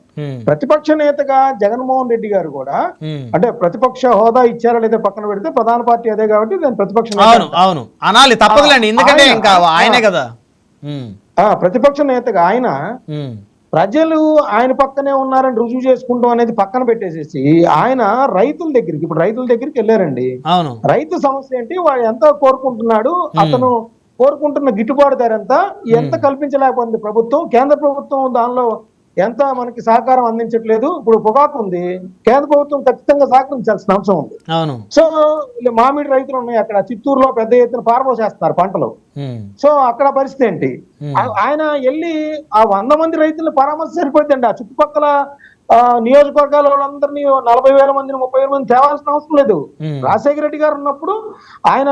E: ప్రతిపక్ష నేతగా జగన్మోహన్ రెడ్డి గారు కూడా అంటే ప్రతిపక్ష హోదా ఇచ్చారా లేదా పక్కన పెడితే ప్రధాన పార్టీ అదే కాబట్టి నేను ప్రతిపక్ష
A: అనాలి తప్పదులేండి, ఎందుకంటే ఇంకా ఆయనే కదా.
E: ప్రతిపక్ష నేతగా ఆయన ప్రజలు ఆయన పక్కనే ఉన్నారని రుజువు చేసుకుంటాం అనేది పక్కన పెట్టేసేసి ఆయన రైతుల దగ్గరికి వెళ్ళారండి. రైతు సమస్య ఏంటి, వాడు ఎంత కోరుకుంటున్నాడు, అతను కోరుకుంటున్న గిట్టుబాటు ధర ఎంత కల్పించలేకపోయింది ప్రభుత్వం, కేంద్ర ప్రభుత్వం దానిలో ఎంత మనకి సహకారం అందించట్లేదు. ఇప్పుడు పొగాకు ఉంది, కేంద్ర ప్రభుత్వం ఖచ్చితంగా సహకరించాల్సిన అవసరం ఉంది. సో మామిడి రైతులు ఉన్నాయి అక్కడ చిత్తూరులో పెద్ద ఎత్తున పారబోసేస్తున్నారు పంటలు. సో అక్కడ పరిస్థితి ఏంటి, ఆయన వెళ్ళి ఆ 100 మంది రైతులను పరామర్శ సరిపోతుందండి. ఆ చుట్టుపక్కల నియోజకవర్గాల వాళ్ళందరినీ 40,000 మందిని 30,000 మంది తేవాల్సిన అవసరం లేదు. రాజశేఖర రెడ్డి గారు ఉన్నప్పుడు ఆయన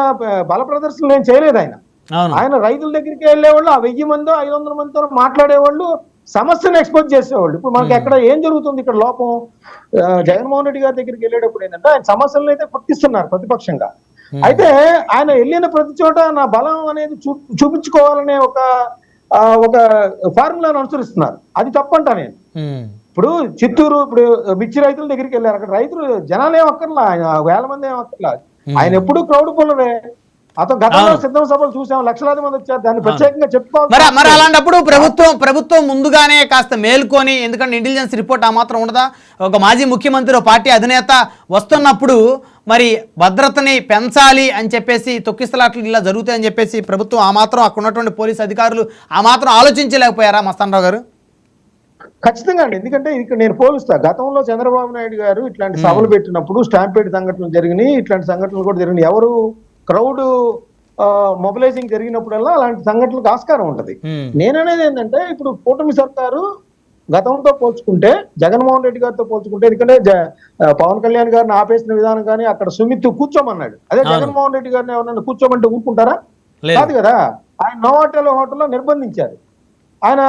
E: బల ప్రదర్శనలు ఏం చేయలేదు. ఆయన రైతుల దగ్గరికి వెళ్ళేవాళ్ళు, ఆ 1000 మందో 500 మందితో మాట్లాడేవాళ్ళు, సమస్యను ఎక్స్పోజ్ చేసేవాళ్ళు. ఇప్పుడు మనకి ఎక్కడ ఏం జరుగుతుంది ఇక్కడ లోపం, జగన్మోహన్ రెడ్డి గారి దగ్గరికి వెళ్ళేటప్పుడు ఏంటంటే ఆయన సమస్యలను అయితే గుర్తిస్తున్నారు ప్రతిపక్షంగా. అయితే ఆయన వెళ్ళిన ప్రతి చోట నా బలం అనేది చూపించుకోవాలనే ఒక ఫార్ములాను అనుసరిస్తున్నారు. అది తప్పంటా నేను. ఇప్పుడు చిత్తూరు ఇప్పుడు మిర్చి రైతుల దగ్గరికి వెళ్ళారు, అక్కడ రైతులు జనాలు ఏమక్కర్లా, 1000 మంది ఏమక్కర్లా, ఆయన ఎప్పుడు క్రౌడ్ పుల్లరే. అతను గతంలో సిద్ధం సభలు చూసాం, లక్షలాది మంది వచ్చారు, దాన్ని ప్రత్యేకంగా చెప్పుకోవాలి.
A: మరి అలాంటప్పుడు ప్రభుత్వం ముందుగానే కాస్త మేల్కొని, ఎందుకంటే ఇంటెలిజెన్స్ రిపోర్ట్ ఆ మాత్రం ఉండదా, ఒక మాజీ ముఖ్యమంత్రి పార్టీ అధినేత వస్తున్నప్పుడు మరి భద్రతని పెంచాలి అని చెప్పేసి, తొక్కిసలాట్లు ఇలా జరుగుతాయని చెప్పేసి ప్రభుత్వం ఆ మాత్రం అక్కడ ఉన్నటువంటి పోలీసు అధికారులు ఆ మాత్రం ఆలోచించలేకపోయారా మస్తాన్ రావు గారు?
E: ఖచ్చితంగా అండి, ఎందుకంటే ఇక్కడ నేను పోలుస్తా, గతంలో చంద్రబాబు నాయుడు గారు ఇట్లాంటి సభలు పెట్టినప్పుడు స్టాంపేడ్ సంఘటనలు జరిగినాయి, ఇట్లాంటి సంఘటనలు కూడా జరిగినాయి. ఎవరు క్రౌడ్ మొబిలైజింగ్ జరిగినప్పుడల్లా అలాంటి సంఘటనలకు ఆస్కారం ఉంటది. నేననేది ఏంటంటే ఇప్పుడు కూటమి సర్కారు గతంతో పోల్చుకుంటే, జగన్మోహన్ రెడ్డి గారితో పోల్చుకుంటే, ఎందుకంటే పవన్ కళ్యాణ్ గారిని ఆపేసిన విధానం కానీ అక్కడ సుమిత్ కూర్చోమన్నాడు, అదే జగన్మోహన్ రెడ్డి గారిని ఎవరన్నా కూర్చోమంటే ఊరుకుంటారా? కాదు కదా. ఆయన హోటల్లో నిర్బంధించారు, ఆయన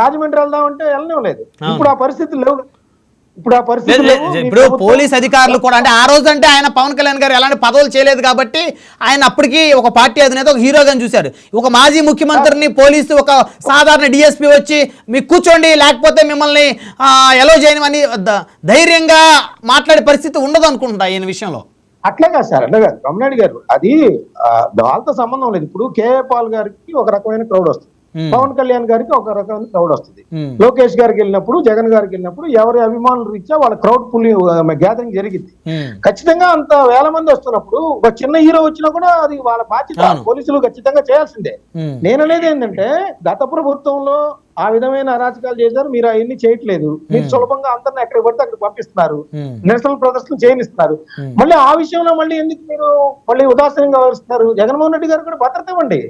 E: రాజమండ్రి వెళ్దామంటే వెళ్ళనివ్వలేదు. ఇప్పుడు ఆ పరిస్థితి లేవు.
A: ఇప్పుడు పోలీస్ అధికారులు కూడా అంటే ఆ రోజు అంటే ఆయన పవన్ కళ్యాణ్ గారు ఎలాంటి పదవులు చేయలేదు కాబట్టి ఆయన అప్పటికి ఒక పార్టీ అధినేత, ఒక హీరోగా చూశారు. ఒక మాజీ ముఖ్యమంత్రిని పోలీసు ఒక సాధారణ డిఎస్పీ వచ్చి మీకు కూర్చోండి లేకపోతే మిమ్మల్ని ఎలో చేయమని ధైర్యంగా మాట్లాడే పరిస్థితి ఉండదు అనుకుంటా ఈయన విషయంలో.
E: అట్లా కాదు సార్, అట్లా కాదు రమణారెడ్డి గారు, అది వాళ్ళతో సంబంధం లేదు. ఇప్పుడు కేఏ పాల్ గారికి ఒక రకమైన క్రౌడ్ వస్తుంది, పవన్ కళ్యాణ్ గారికి ఒక రకమైన క్రౌడ్ వస్తుంది, లోకేష్ గారికి వెళ్ళినప్పుడు, జగన్ గారికి వెళ్ళినప్పుడు ఎవరి అభిమానులు రీత్యా వాళ్ళ క్రౌడ్ గ్యాదరింగ్ జరిగింది. ఖచ్చితంగా అంత 1000 మంది వస్తున్నప్పుడు ఒక చిన్న హీరో వచ్చినా కూడా అది వాళ్ళ బాధ్యత, పోలీసులు ఖచ్చితంగా చేయాల్సిందే. నేననేది ఏంటంటే గత ప్రభుత్వంలో ఆ విధమైన అరాచకాలు చేశారు, మీరు అవన్నీ చేయట్లేదు, మీరు సులభంగా అందరిని ఎక్కడికి పడితే అక్కడికి పంపిస్తున్నారు, నిరసన ప్రదర్శనలు చేయనిస్తున్నారు. మళ్ళీ ఆ విషయంలో మళ్ళీ ఎందుకు మీరు మళ్ళీ ఉదాసీనంగా వ్యవహరిస్తున్నారు? జగన్మోహన్ రెడ్డి గారు కూడా భద్రత ఇవ్వండి,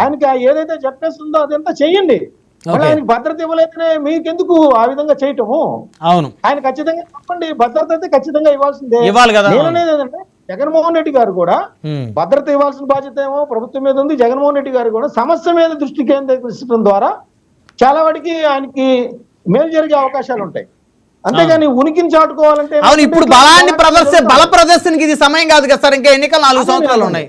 E: ఆయనకి ఏదైతే చెప్పేస్తుందో అదంతా చెయ్యండి. మళ్ళీ ఆయనకి భద్రత ఇవ్వలేకనే మీకెందుకు ఆ విధంగా చేయటము?
A: అవును,
E: ఆయన ఖచ్చితంగా చెప్పండి, భద్రత అయితే ఖచ్చితంగా ఇవ్వాల్సిందే.
A: నేననేది
E: ఏంటంటే జగన్మోహన్ రెడ్డి గారు కూడా భద్రత ఇవ్వాల్సిన బాధ్యత ఏమో ప్రభుత్వం మీద ఉంది. జగన్మోహన్ రెడ్డి గారు కూడా సమస్య మీద దృష్టి కేంద్రీకరించడం ద్వారా చాలా వాడికి ఆయనకి మేలు జరిగే అవకాశాలు ఉంటాయి. అంతేగాని ఉనికిని చాటుకోవాలంటే
A: అవును, ఇప్పుడు బల ప్రదర్శనకి ఇది సమయం కాదు కదా సార్, ఇంకా ఎన్నికలు 4 సంవత్సరాలు ఉన్నాయి.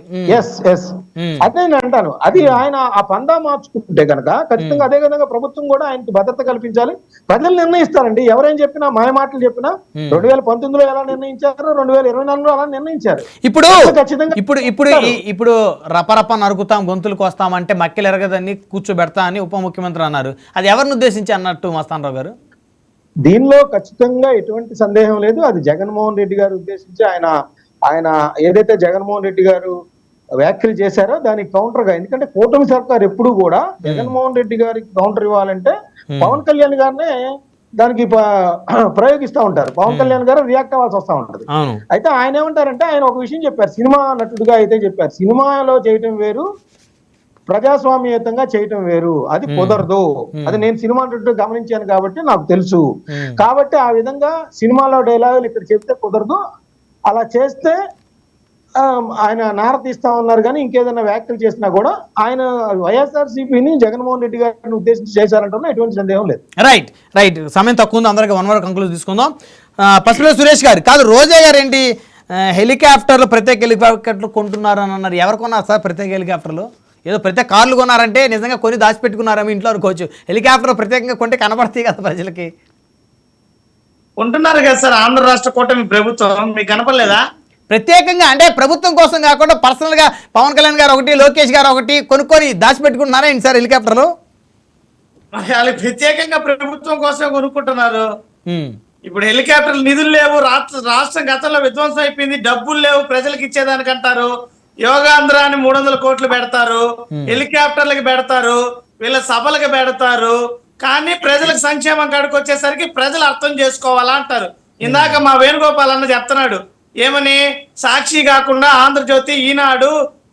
E: అదే నేను అంటాను. అది ఆయన ఆ పందా మార్చుకుంటే కనుక ఖచ్చితంగా అదే విధంగా ప్రభుత్వం కూడా ఆయనకి భద్రత కల్పించాలి. ప్రజలు నిర్ణయిస్తారండి. ఎవరేం చెప్పినా మాయ మాటలు చెప్పినా 2019లో ఎలా నిర్ణయించారు, 2024లో అలా నిర్ణయించారు.
A: ఇప్పుడు
E: ఖచ్చితంగా
A: ఇప్పుడు రపరప నరుకుతాం, గొంతులకు వస్తామంటే మక్కెలు ఎరగదని కూర్చోబెడతా అని ఉప ముఖ్యమంత్రి అన్నారు. అది ఎవరిని ఉద్దేశించి అన్నట్టు మస్తానరావు గారు?
E: దీనిలో ఖచ్చితంగా ఎటువంటి సందేహం లేదు. అది జగన్మోహన్ రెడ్డి గారు ఉద్దేశించి ఆయన ఏదైతే జగన్మోహన్ రెడ్డి గారు వ్యాఖ్యలు చేశారో దానికి కౌంటర్ గా, ఎందుకంటే కూటమి సర్కార్ ఎప్పుడు కూడా జగన్మోహన్ రెడ్డి గారికి కౌంటర్ ఇవ్వాలంటే పవన్ కళ్యాణ్ గారినే దానికి ప్రయోగిస్తూ ఉంటారు. పవన్ కళ్యాణ్ గారు రియాక్ట్ అవ్వాల్సి వస్తూ ఉంటది. అయితే ఆయన ఏమంటారంటే, ఆయన ఒక విషయం చెప్పారు, సినిమా నటుడిగా అయితే చెప్పారు, సినిమాలో చేయటం వేరు, ప్రజాస్వామ్యయుతంగా చేయటం వేరు, అది కుదరదు. అది నేను సినిమా నటుడు గమనించాను కాబట్టి నాకు తెలుసు. కాబట్టి ఆ విధంగా సినిమాలో డైలాగులు ఇక్కడ చెప్తే కుదరదు, అలా చేస్తే ఆయన నార తీస్తా ఉన్నారు. కానీ ఇంకేదైనా వ్యాఖ్యలు చేసినా కూడా ఆయన వైఎస్ఆర్సీపీని జగన్మోహన్ రెడ్డి గారిని ఉద్దేశించి చేశారంటున్నా ఎటువంటి సందేహం లేదు.
A: రైట్ సమయం తక్కువ ఉంది, అందరికీ 1 hour కంక్లూజ్ తీసుకుందాం. పసుపుల సురేష్ గారు కాదు, రోజా గారు ఏంటి హెలికాప్టర్లు, ప్రత్యేక హెలికాప్టర్లు కొంటున్నారు అని అన్నారు. ఎవరు కొన్నారు సార్ ప్రత్యేక హెలికాప్టర్లు? ఏదో ప్రత్యేక కార్లు కొన్నారంటే నిజంగా కొని దాచిపెట్టుకున్నారా ఇంట్లో అనుకోవచ్చు. హెలికాప్టర్ ప్రత్యేకంగా కొంటే కనబడతాయి కదా ప్రజలకి.
B: ఉంటున్నారు కదా సార్ ఆంధ్ర రాష్ట్ర కూటమి ప్రభుత్వం, మీకు కనపడలేదా?
A: ప్రత్యేకంగా అంటే ప్రభుత్వం కోసం కాకుండా పర్సనల్ గా పవన్ కళ్యాణ్ గారు ఒకటి, లోకేష్ గారు ఒకటి కొనుక్కొని దాచిపెట్టుకుంటున్నారా ఏంటి సార్ హెలికాప్టర్లు?
B: మరి వాళ్ళు ప్రత్యేకంగా ప్రభుత్వం కోసమే కొనుక్కుంటున్నారు. ఇప్పుడు హెలికాప్టర్లు నిధులు లేవు, రాష్ట్రం గతంలో విధ్వంసం అయిపోయింది, డబ్బులు లేవు ప్రజలకు ఇచ్చేదానికంటారు. యోగాంధ్ర అని 300 కోట్లు పెడతారు, హెలికాప్టర్లకు పెడతారు, వీళ్ళ సభలకు పెడతారు. కానీ ప్రజలకు సంక్షేమం కాడికి వచ్చేసరికి ప్రజలు అర్థం చేసుకోవాలా అంటారు. ఇందాక మా వేణుగోపాల్ అన్న చెప్తున్నాడు ఏమని, సాక్షి కాకుండా ఆంధ్రజ్యోతి, ఈనాడు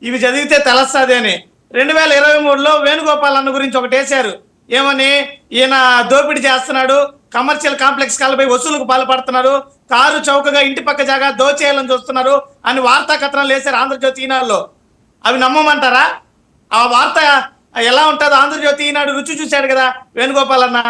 B: ఇవి చదివితే తెలుస్తుంది అని. 2023లో వేణుగోపాల్ అన్న గురించి ఒకటి వేశారు ఏమని, ఈయన దోపిడీ చేస్తున్నాడు, కమర్షియల్ కాంప్లెక్స్ కాలపై వసూలుకు పాల్పడుతున్నారు, కారు చౌకగా ఇంటి పక్క జాగా దోచేయాలని చూస్తున్నారు అని వార్తా కథనాలు వేశారు ఆంధ్రజ్యోతి, ఈనాడులో. అవి నమ్మమంటారా? ఆ వార్త ఎలా ఉంటుందో ఆంధ్రజ్యోతి, ఈనాడు రుచి చూశాడు కదా వేణుగోపాల్ అన్న.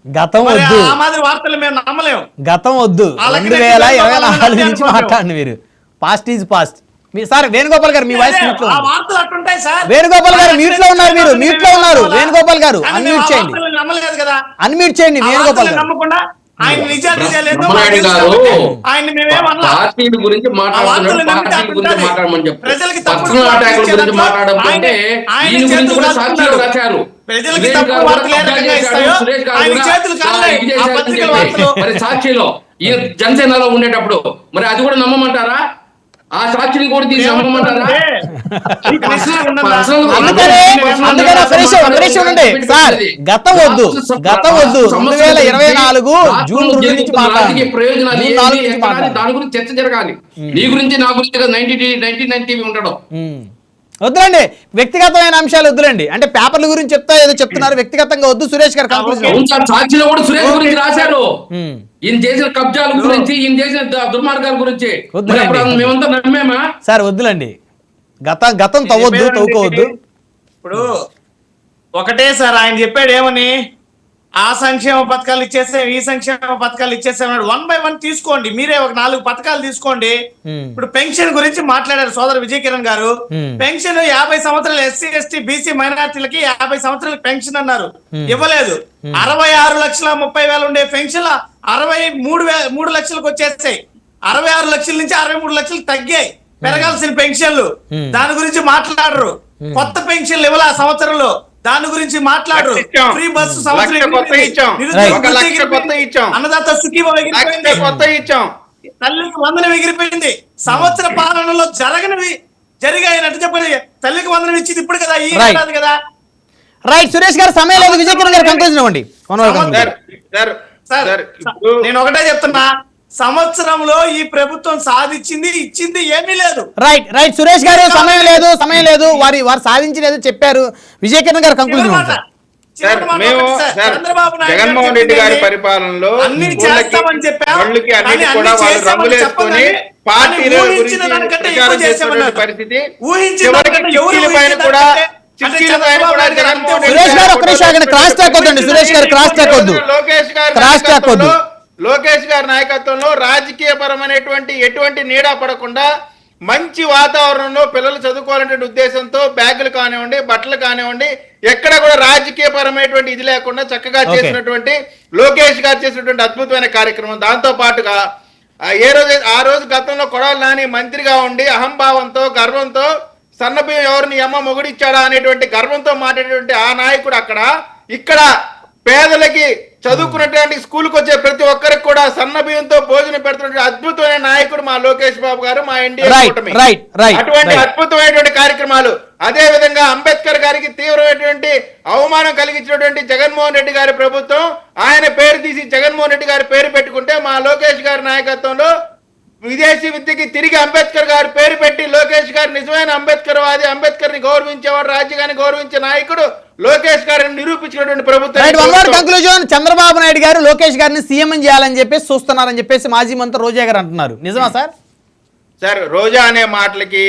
A: గతం వద్దు,
B: ఆ మాదిరి వార్తలు మేము నమ్మలేము.
A: గతం వద్దు, 2024 నుంచి మాట్లాడండి మీరు. Past is past. Me sir Venugopal గారు మీ వాయిస్ మ్యూట్ లో ఉంది.
B: వార్తలు అట్టుంటాయి సార్.
A: వేణుగోపాల్ గారు మ్యూట్ లో ఉన్నారు, మీరు మ్యూట్ లో ఉన్నారు. వేణుగోపాల్ గారు అన్మ్యూట్ చేయండి,
B: నమ్మలేదు కదా,
A: అన్మ్యూట్ చేయండి వేణుగోపాల్ గారు.
B: నమ్మకుండా ఆయన నిజాలు
D: బ్రహ్మనాయుడు గారు
B: ఆయన మేమేమన్నా
D: పార్టీల గురించి మాట్లాడుతున్నారు, పార్టీల గురించి మాట్లాడమని చెప్పారు.
B: ప్రజలకి
D: పర్సనల్ అటాకుల గురించి మాట్లాడమంటే ఈయన గురించి కూడా సాక్షిలో రాశారు.
B: ప్రజలకి తప్పుడు వార్తలు ఏ రకంగా ఇస్తాయో ఆయన చేతులు కాలే ఆ పత్రికల వార్తలు.
D: మరి సాక్షిలో ఈయన జనసేనలో ఉండేటప్పుడు మరి అది కూడా నమ్మమంటారా? ఆ సాక్షిని కూడా తీసి నమ్మమంటారా?
A: గతం వద్దు, గతం వద్దు. 2024 జూన్ 2 నుంచి
D: రాజకీయ ప్రయోజనాలు దాని గురించి చర్చ జరగాలి. నీ గురించి నా గురించి 99 టీవీ ఉండడం
A: వద్దులండి, వ్యక్తిగతమైన అంశాలు వద్దులండి. అంటే పేపర్ల గురించి ఏదో చెప్తున్నారు, వ్యక్తిగతంగా వద్దు. సురేష్ గారు
D: సాక్షిలో కూడా సురేష్ గురించి రాశారు, ఈయన చేసిన కబ్జాల గురించి, ఈయన చేసిన దుర్మార్గాల గురించి. మేమంతా నమ్మేమా
A: సార్? వద్దులండి, గతం తవ్వద్దు, తవ్వుకోవద్దు.
B: ఇప్పుడు ఒకటే సార్ ఆయన చెప్పాడు ఏమని, ఆ సంక్షేమ పథకాలు ఇచ్చేసాం, ఈ సంక్షేమ పథకాలు ఇచ్చేసాం. 1 by 1 తీసుకోండి, మీరే ఒక 4 పథకాలు తీసుకోండి. ఇప్పుడు పెన్షన్ గురించి మాట్లాడారు సోదరు విజయ్ కిరణ్ గారు. పెన్షన్ 50 సంవత్సరాలు ఎస్సీ ఎస్టీ బీసీ మైనార్టీలకి 50 సంవత్సరాలకు పెన్షన్ అన్నారు, ఇవ్వలేదు. 66,30,000 ఉండే పెన్షన్ 63 లక్షలకు వచ్చేస్తాయి. 66 లక్షల నుంచి 63 లక్షలు తగ్గాయి పెరగాల్సిన పెన్షన్లు. దాని గురించి మాట్లాడరు. కొత్త పెన్షన్లు ఇవ్వాలి ఆ సంవత్సరంలో, దాని గురించి మాట్లాడరు. ఫ్రీ బస్సు అన్నదాత సుఖీభావ ఎగిరిపోయింది, తల్లికి వందనం ఎగిరిపోయింది. సంవత్సర పాలనలో జరగనివి జరిగాయనట్టు చెప్పండి. తల్లికి వందనం ఇచ్చింది ఇప్పుడు కదా, ఈ ఏడాది కదా.
A: రైట్ సురేష్ గారు, సమయం లేదు. విజయ్ కిరణ్ గారు కంక్లూజన్ ఇవ్వండి.
B: నేను ఒకటే చెప్తున్నా, సంవత్సరంలో ఈ ప్రభుత్వం సాధించింది ఇచ్చింది ఏమీ లేదు.
A: రైట్ సురేష్ గారు, సమయం లేదు. వారు సాధించినది చెప్పారు. విజయ్ కిరణ్ గారు కంక్లూజన్
C: జగన్మోహన్ రెడ్డి గారి పరిపాలనలో
B: అన్ని చేస్తామని చెప్పారు,
C: పరిస్థితి
A: సురేష్ గారు ఒక నిమిషం క్రాస్ టాక్ వద్దండి. సురేష్ గారు క్రాస్ టాక్ వద్దు,
C: లోకేష్ గారి నాయకత్వంలో రాజకీయ పరమైనటువంటి ఎటువంటి నీడా పడకుండా మంచి వాతావరణంలో పిల్లలు చదువుకోవాలనే ఉద్దేశంతో బ్యాగులు కానివ్వండి, బట్టలు కానివ్వండి, ఎక్కడ కూడా రాజకీయ పరమైనటువంటి ఇది లేకుండా చక్కగా చేసినటువంటి లోకేష్ గారు చేసినటువంటి అద్భుతమైన కార్యక్రమం. దాంతో పాటుగా ఆ రోజు గతంలో కొడాలి నాని మంత్రిగా ఉండి అహంభావంతో గర్వంతో సన్నబియ్యం ఎవరిని అమ్మ మొగుడిచ్చాడా అనేటువంటి గర్వంతో మాట్లాడేటువంటి ఆ నాయకుడు ఇక్కడ పేదలకి చదువుకున్నటువంటి స్కూల్కి వచ్చే ప్రతి ఒక్కరికి కూడా సన్నబియ్యంతో భోజనం పెడుతున్న అద్భుతమైన నాయకుడు మా లోకేష్ బాబు గారు, మా ఎన్డీఏ కూటమి. అటువంటి అద్భుతమైనటువంటి కార్యక్రమాలు. అదే విధంగా అంబేద్కర్ గారికి తీవ్రమైనటువంటి అవమానం కలిగించినటువంటి జగన్మోహన్ రెడ్డి గారి ప్రభుత్వం ఆయన పేరు తీసి జగన్మోహన్ రెడ్డి గారి పేరు పెట్టుకుంటే మా లోకేష్ గారి నాయకత్వంలో విదేశీ విద్యకి తిరిగి అంబేద్కర్ గారి పేరు పెట్టి లోకేష్ గారు నిజమైన అంబేద్కర్ వాది, అంబేద్కర్ ని గౌరవించేవాడు, రాజ్యాంగాన్ని గౌరవించే నాయకుడు లోకేష్ గారిని నిరూపించినటువంటి ప్రభుత్వం.
A: చంద్రబాబు నాయుడు గారు లోకేష్ గారిని సీఎం చేయాలని చెప్పేసి చూస్తున్నారని చెప్పేసి మాజీ మంత్రి రోజా గారు అంటున్నారు. నిజమా సార్?
C: సార్, రోజా అనే మాటలకి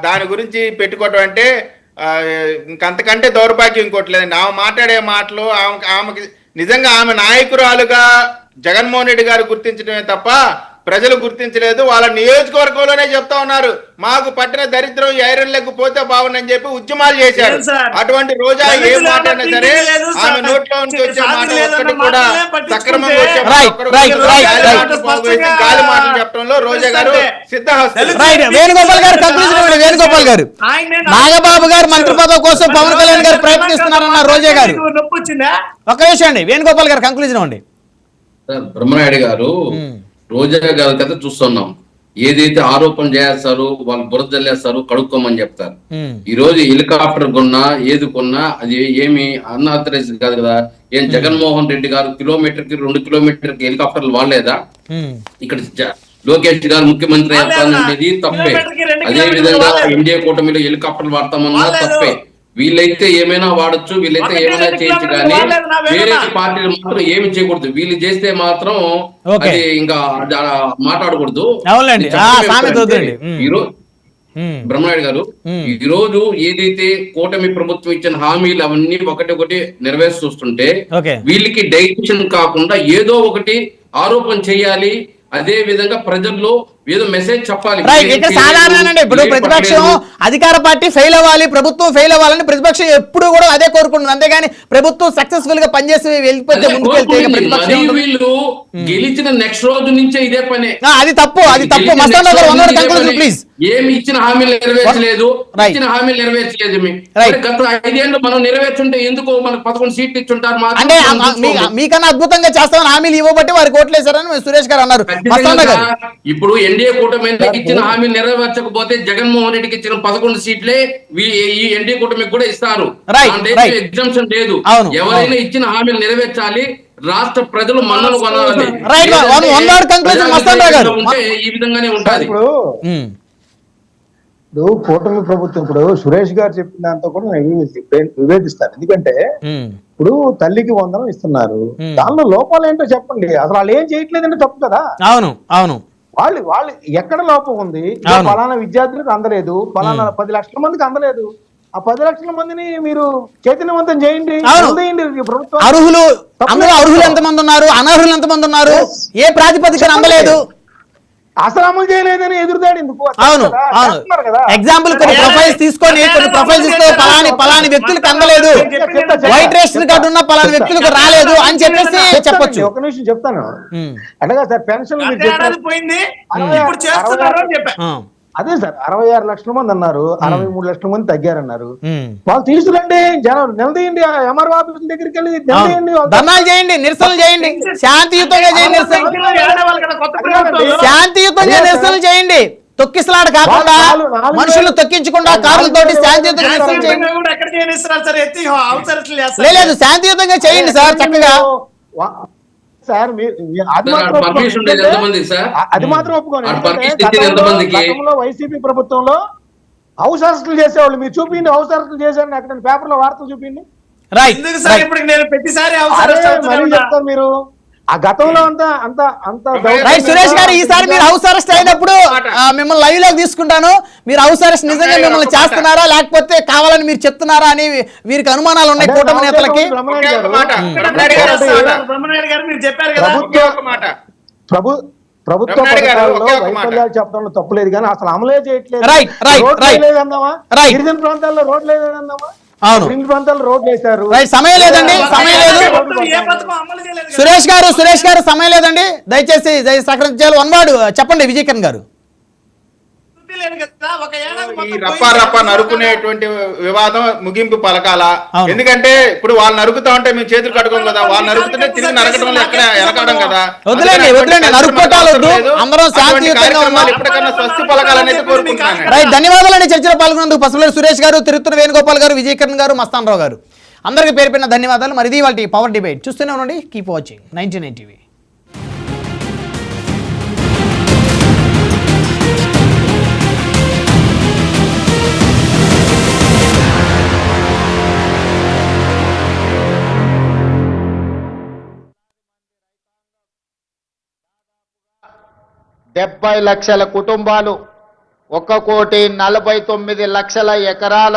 C: దాని గురించి పెట్టుకోవటం అంటే ఇంకంతకంటే దౌర్భాగ్యం ఇంకోటి లేదండి. ఆమె మాట్లాడే మాటలు ఆమెకి నిజంగా ఆమె నాయకురాలుగా జగన్మోహన్ రెడ్డి గారు గుర్తించడమే తప్ప ప్రజలు గుర్తించలేదు. వాళ్ళ నియోజకవర్గంలోనే చెప్తా ఉన్నారు మాకు పట్టిన దరిద్రం ఐరన్ లెగ్ పోతే బాగుందని చెప్పి ఉద్యమాలు చేశారు. అటువంటి రోజా ఏ మాట అయినా సరే ఆమె నోట్లో నుంచి వచ్చే మాట ఒక్కటి కూడా సక్రమంగా గాలి మాటలు చెప్పడంలో రోజా గారు సిద్ధహస్తులు.
A: వేణుగోపాల్ గారు నాగబాబు గారు మంత్రి పదవి కోసం పవన్ కళ్యాణ్ గారు ప్రయత్నిస్తున్నారన్నారు రోజా గారు. ఒక్క విషయం అండి, వేణుగోపాల్ గారు కంక్లూజన్ అండి.
D: బ్రహ్మనాయుడు గారు రోజా గారి కథ చూస్తున్నాం. ఏదైతే ఆరోపణ చేస్తారు వాళ్ళు బురద జల్లేస్తారు, కడుక్కోమని చెప్తారు. ఈ రోజు హెలికాప్టర్ కొన్నా ఏది కొన్నా అది ఏమి అన్ఆథరైజ్ కాదు కదా. ఏం జగన్మోహన్ రెడ్డి గారు కిలోమీటర్ కి 2 కిలోమీటర్కి హెలికాప్టర్లు వాడలేదా? ఇక్కడ లోకేష్ గారు ముఖ్యమంత్రి అవుతాననేది తప్పే. అదే విధంగా ఎన్డీఏ కూటమిలో హెలికాప్టర్లు వాడతామన్నా తప్పే. వీళ్ళైతే ఏమైనా వాడచ్చు, వీళ్ళైతే ఏమైనా చేయొచ్చు, కానీ వేరే పార్టీలు మాత్రం ఏమి చేయకూడదు. వీళ్ళు చేస్తే మాత్రం అది ఇంకా మాట్లాడకూడదు. బ్రహ్మనాయుడు గారు ఈ రోజు ఏదైతే కూటమి ప్రభుత్వం ఇచ్చిన హామీలు అవన్నీ ఒకటి నెరవేర్చూస్తుంటే వీళ్ళకి డైరెక్షన్ కాకుండా ఏదో ఒకటి ఆరోపణ చేయాలి. అదే విధంగా ప్రజల్లో ఏదో మెసేజ్ చెప్పాలి.
A: సాధారణండి ఇప్పుడు ప్రతిపక్షం అధికార పార్టీ ఫెయిల్ అవ్వాలి, ప్రభుత్వం ఫెయిల్ అవ్వాలని ప్రతిపక్షం ఎప్పుడు కూడా అదే కోరుకుంటుంది. అంతేగాని ప్రభుత్వం సక్సెస్ఫుల్ గా పనిచేసి వెళ్ళిపోతే
D: వీళ్ళు గెలిచిన నెక్స్ట్ రోజు నుంచే ఇదే పని.
A: అది తప్పు, అది తప్పు. ప్లీజ్
D: ఏమి ఇచ్చిన హామీలు నెరవేర్చలేదు, ఇచ్చిన హామీలు నెరవేర్చలేదు. గత 5 ఏళ్ళు మనం నెరవేర్చుంటే ఎందుకు మనకు 11 సీట్లు ఇచ్చుంటారు.
A: అంటే మీకన్నా అద్భుతంగా చేస్తామని హామీలు ఇవ్వబట్టి వారికి ఓట్లేశారని సురేష్ గారు అన్నారు.
D: ఇప్పుడు ఎన్డీఏ కూటమి ఇచ్చిన హామీలు నెరవేర్చకపోతే జగన్మోహన్ రెడ్డికి ఇచ్చిన 11 సీట్లే ఈ ఎన్డీఏ కూటమికి కూడా ఇస్తారు. ఎగ్జామ్షన్ లేదు. ఎవరైనా ఇచ్చిన హామీలు నెరవేర్చాలి. రాష్ట్ర ప్రజలు మన్నలు కొనాలి. ఈ విధంగానే ఉంటారు.
E: ఇప్పుడు కూటమి ప్రభుత్వం ఇప్పుడు సురేష్ గారు చెప్పిన దాంతో కూడా నేను వివేదిస్తాను. ఎందుకంటే ఇప్పుడు తల్లికి వందనం ఇస్తున్నారు, దానిలో లోపాలు ఏంటో చెప్పండి. అసలు వాళ్ళు ఏం చేయట్లేదంటే తప్పు కదా.
A: అవును అవును
E: వాళ్ళు ఎక్కడ లోపం ఉంది? ఫలానా విద్యార్థులకు అందలేదు, ఫలానా 10 లక్షల మందికి అందలేదు. ఆ 10 లక్షల మందిని మీరు చైతన్యవంతం చేయండి. ప్రభుత్వం
A: అర్హులు ఎంతమంది ఉన్నారు, అనర్హులు ఎంతమంది ఉన్నారు, ఏ ప్రాతిపదికన అందలేదు,
E: అసలు అమలు చేయలేదని ఎదురుదాడి ఎందుకు?
A: అవును అవును ఎగ్జాంపుల్ కొన్ని ప్రొఫైల్స్ తీసుకొని కొన్ని ప్రొఫైల్స్ ఇస్తే పలాని వ్యక్తులకు అందలేదు, వైట్ రేషన్ కార్డు ఉన్న పలాని వ్యక్తులకు రాలేదు అని చెప్పేసి చెప్పొచ్చు.
E: ఒక నిమిషం చెప్తాను. అట్లాగా సార్ పెన్షన్ అదే సార్ 66 లక్షల మంది అన్నారు, 63 లక్షల మంది తగ్గారన్నారు. వాళ్ళు తీసుకురండి, జనం నిలదీయండి, ఎంఆర్ఓ ఆఫీస్ దగ్గరికి వెళ్ళి నిలదీయండి,
A: ధర్నాలు చేయండి, నిరసనలు చేయండి, శాంతియుతంగా చేయండి, శాంతియుతంగా నిరసనలు చేయండి. తొక్కిసలాట కాకుండా మనుషులు తొక్కించకుండా కార్లతోటి శాంతియుతంగా నిరసన చేయండి. లేదు శాంతియుతంగా చేయండి సార్ చక్కగా.
E: సార్ అది మాత్రం ఒప్పుకోండి. గతంలో వైసీపీ ప్రభుత్వంలో హౌస్ అరెస్టులు చేసేవాళ్ళు మీరు చూపిండి, హౌస్ అరెస్టులు చేశారని అక్కడ పేపర్ లో వార్తలు చూపిండి. చెప్తారు మీరు ఆ గతంలో
A: సురేష్ గారు ఈసారి మీరు హౌస్ అరెస్ట్ అయినప్పుడు మిమ్మల్ని లైవ్ లోకి తీసుకుంటాను. మీరు హౌస్ అరెస్ట్ నిజంగా మిమ్మల్ని చేస్తున్నారా లేకపోతే కావాలని మీరు చెప్తున్నారా అని వీరికి అనుమానాలు ఉన్నాయి కూటమి నేతలకి.
E: ప్రభుత్వ
C: రమణారెడ్డి గారు,
E: పథకాల్లో
C: ఒకే ఒక మాట.
E: వైఫల్యాలు చెప్పడంలో తప్పులేదు కానీ అసలు అమలే చేయట్లేదు.
A: Right, right,
E: రోడ్లు
A: right.
E: వేయలేదన్నావా?
A: Right.
E: గిరిజన ప్రాంతాల్లో రోడ్లు వేయలేదన్నావా?
A: అవును.
E: గిరిజన ప్రాంతాల్లో రోడ్లు వేశారు.
A: రైట్, సమయం లేదండి, సమయం లేదు.
B: ఏ పథకం అమలు చేయలేదు కదా.
A: సురేష్ గారు సమయం లేదండి, దయచేసి సహకరించాలి. వన్ వర్డ్ చెప్పండి విజయకరణ్ గారు.
B: లేదు కదా, ఒక ఏడాది
C: ఈ
B: మొత్తం
C: రప్పా రప్పా నరుకునేటువంటి వివాదం ముగింపు పలకాల.
A: అవును.
C: ఎందుకంటే ఇప్పుడు వాళ్ళు నరుకుతా ఉంటే మేము చేతులు కట్టుకోం కదా, వాళ్ళు నరుకుతుంటే తిరిగి నరకడంలో ఎక్కడ ఎనకడం కదా.
A: వదిలేండి,
C: అందుకని
A: నరుక్కోటాలు వద్దు,
C: లేదు.
A: అందరం
C: అటువంటి
A: శాంతియుతంగా
C: కార్యక్రమాలు
A: ఉన్నాం.
C: ఎప్పటికన్నా స్వస్తి పలకాలనేది కోరుకుంటున్నాను.
A: రైట్, ధన్యవాదాలండి చర్చలో పాల్గొన్నందుకు. పసుపులేటి సురేష్ గారు, తిరుత్తూరు వేణుగోపాల్ గారు, విజయకరణ్ గారు, మస్తాన్ రావు గారు, అందరికీ పేరు పెట్టిన ధన్యవాదాలు. మరి ఇది వాళ్ళ పవర్ డిబేట్. చూస్తూనే ఉండండి, కీప్ వాచింగ్ 99 టీవీ.
F: లక్షల కుటుంబాలు 1,49,00,000 ఎకరాల